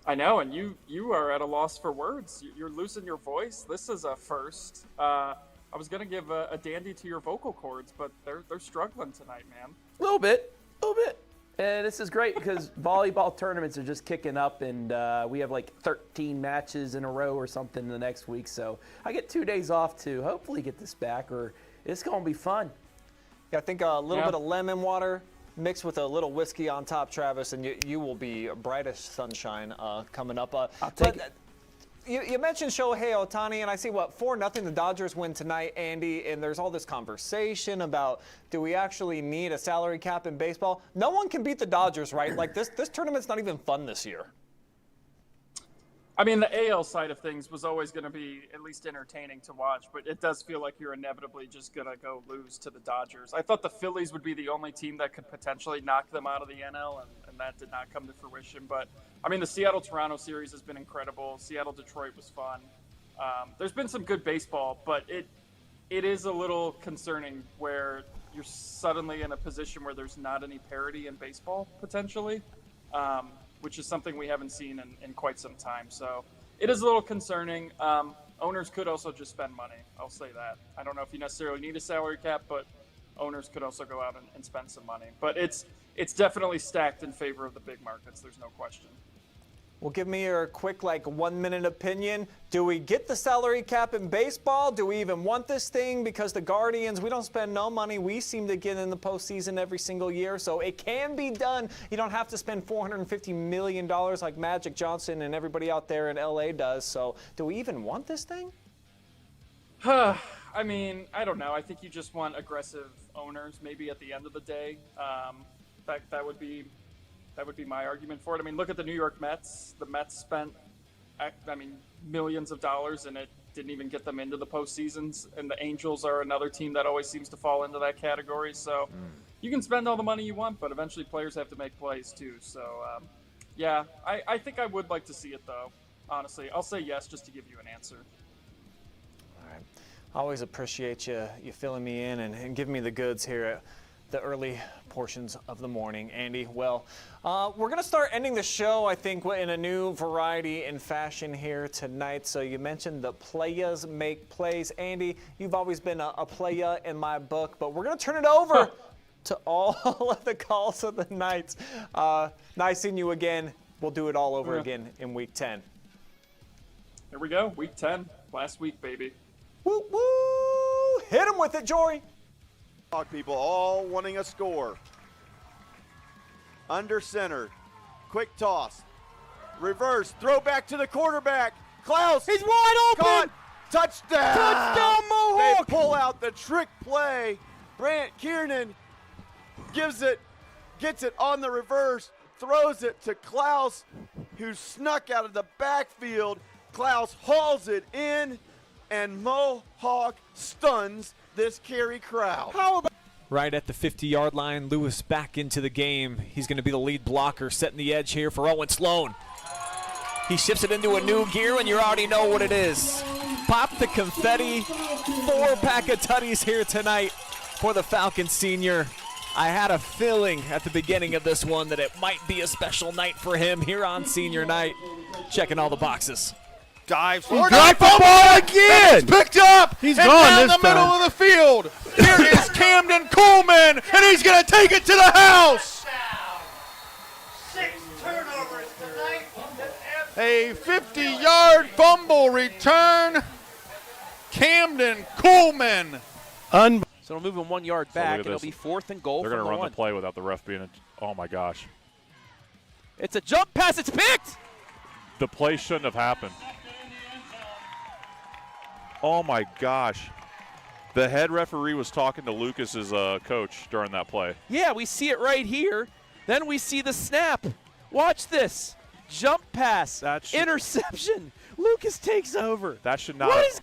I know, and you are at a loss for words. You're losing your voice. This is a first. I was going to give a dandy to your vocal cords, but they're struggling tonight, man. A little bit. And this is great because volleyball tournaments are just kicking up, and we have 13 matches in a row or something the next week. So I get 2 days off to hopefully get this back, or it's going to be fun. Yeah, I think a little bit of lemon water mixed with a little whiskey on top, Travis, and you will be bright as sunshine coming up. I'll take it. You mentioned Shohei Ohtani, and I see 4-0 the Dodgers win tonight, Andy, and there's all this conversation about, do we actually need a salary cap in baseball? No one can beat the Dodgers, right? This tournament's not even fun this year. I mean, the AL side of things was always going to be at least entertaining to watch, but it does feel like you're inevitably just going to go lose to the Dodgers. I thought the Phillies would be the only team that could potentially knock them out of the NL, and that did not come to fruition. But, I mean, the Seattle-Toronto series has been incredible. Seattle-Detroit was fun. There's been some good baseball, but it is a little concerning where you're suddenly in a position where there's not any parity in baseball, potentially. Which is something we haven't seen in quite some time. So it is a little concerning. Owners could also just spend money. I'll say that. I don't know if you necessarily need a salary cap, but owners could also go out and spend some money. But it's definitely stacked in favor of the big markets. There's no question. Well, give me your quick 1 minute opinion. Do we get the salary cap in baseball? Do we even want this thing? Because the Guardians, we don't spend no money. We seem to get in the postseason every single year. So it can be done. You don't have to spend $450 million like Magic Johnson and everybody out there in LA does. So do we even want this thing? I mean, I don't know. I think you just want aggressive owners. Maybe at the end of the day, that would be my argument for it. I mean, look at the New York Mets. The Mets spent, millions of dollars, and it didn't even get them into the postseasons. And the Angels are another team that always seems to fall into that category. So you can spend all the money you want, but eventually players have to make plays too. So yeah, I think I would like to see it though. Honestly, I'll say yes just to give you an answer. All right. I always appreciate you filling me in and giving me the goods here at the early portions of the morning, Andy. Well, we're going to start ending the show, I think, in a new variety and fashion here tonight. So you mentioned the playas make plays. Andy, you've always been a playa in my book, but we're going to turn it over to all of the calls of the night. Nice seeing you again. We'll do it all over again in Week 10. Here we go, Week 10, last week, baby. Woo, woo! Hit him with it, Jory. People all wanting a score. Under center. Quick toss. Reverse. Throw back to the quarterback. Klaus. He's wide open. Caught. Touchdown. Touchdown, Mohawk. They pull out the trick play. Brant Kiernan gets it on the reverse. Throws it to Klaus, who snuck out of the backfield. Klaus hauls it in, and Mohawk stuns this Cary crowd. Right at the 50-yard line, Lewis back into the game. He's going to be the lead blocker, setting the edge here for Owen Sloan. He shifts it into a new gear, and you already know what it is. Pop the confetti. 4-pack of tutties here tonight for the Falcon senior. I had a feeling at the beginning of this one that it might be a special night for him here on senior night. Checking all the boxes. Dives forward. Drop the ball again. It's picked up. He's and gone down this the middle time. of the field. Here is Camden Coleman, and he's going to take it to the house. 6 turnovers tonight. A 50-yard fumble return. Camden Coleman. So it'll move him 1 yard back, look at and it'll this. be 4th and goal. They're going to run the play without the ref being oh my gosh. It's a jump pass. It's picked. The play shouldn't have happened. Oh my gosh. The head referee was talking to Lucas's coach during that play. Yeah, we see it right here. Then we see the snap. Watch this. Jump pass. Interception. Lucas takes over. That should not What have, is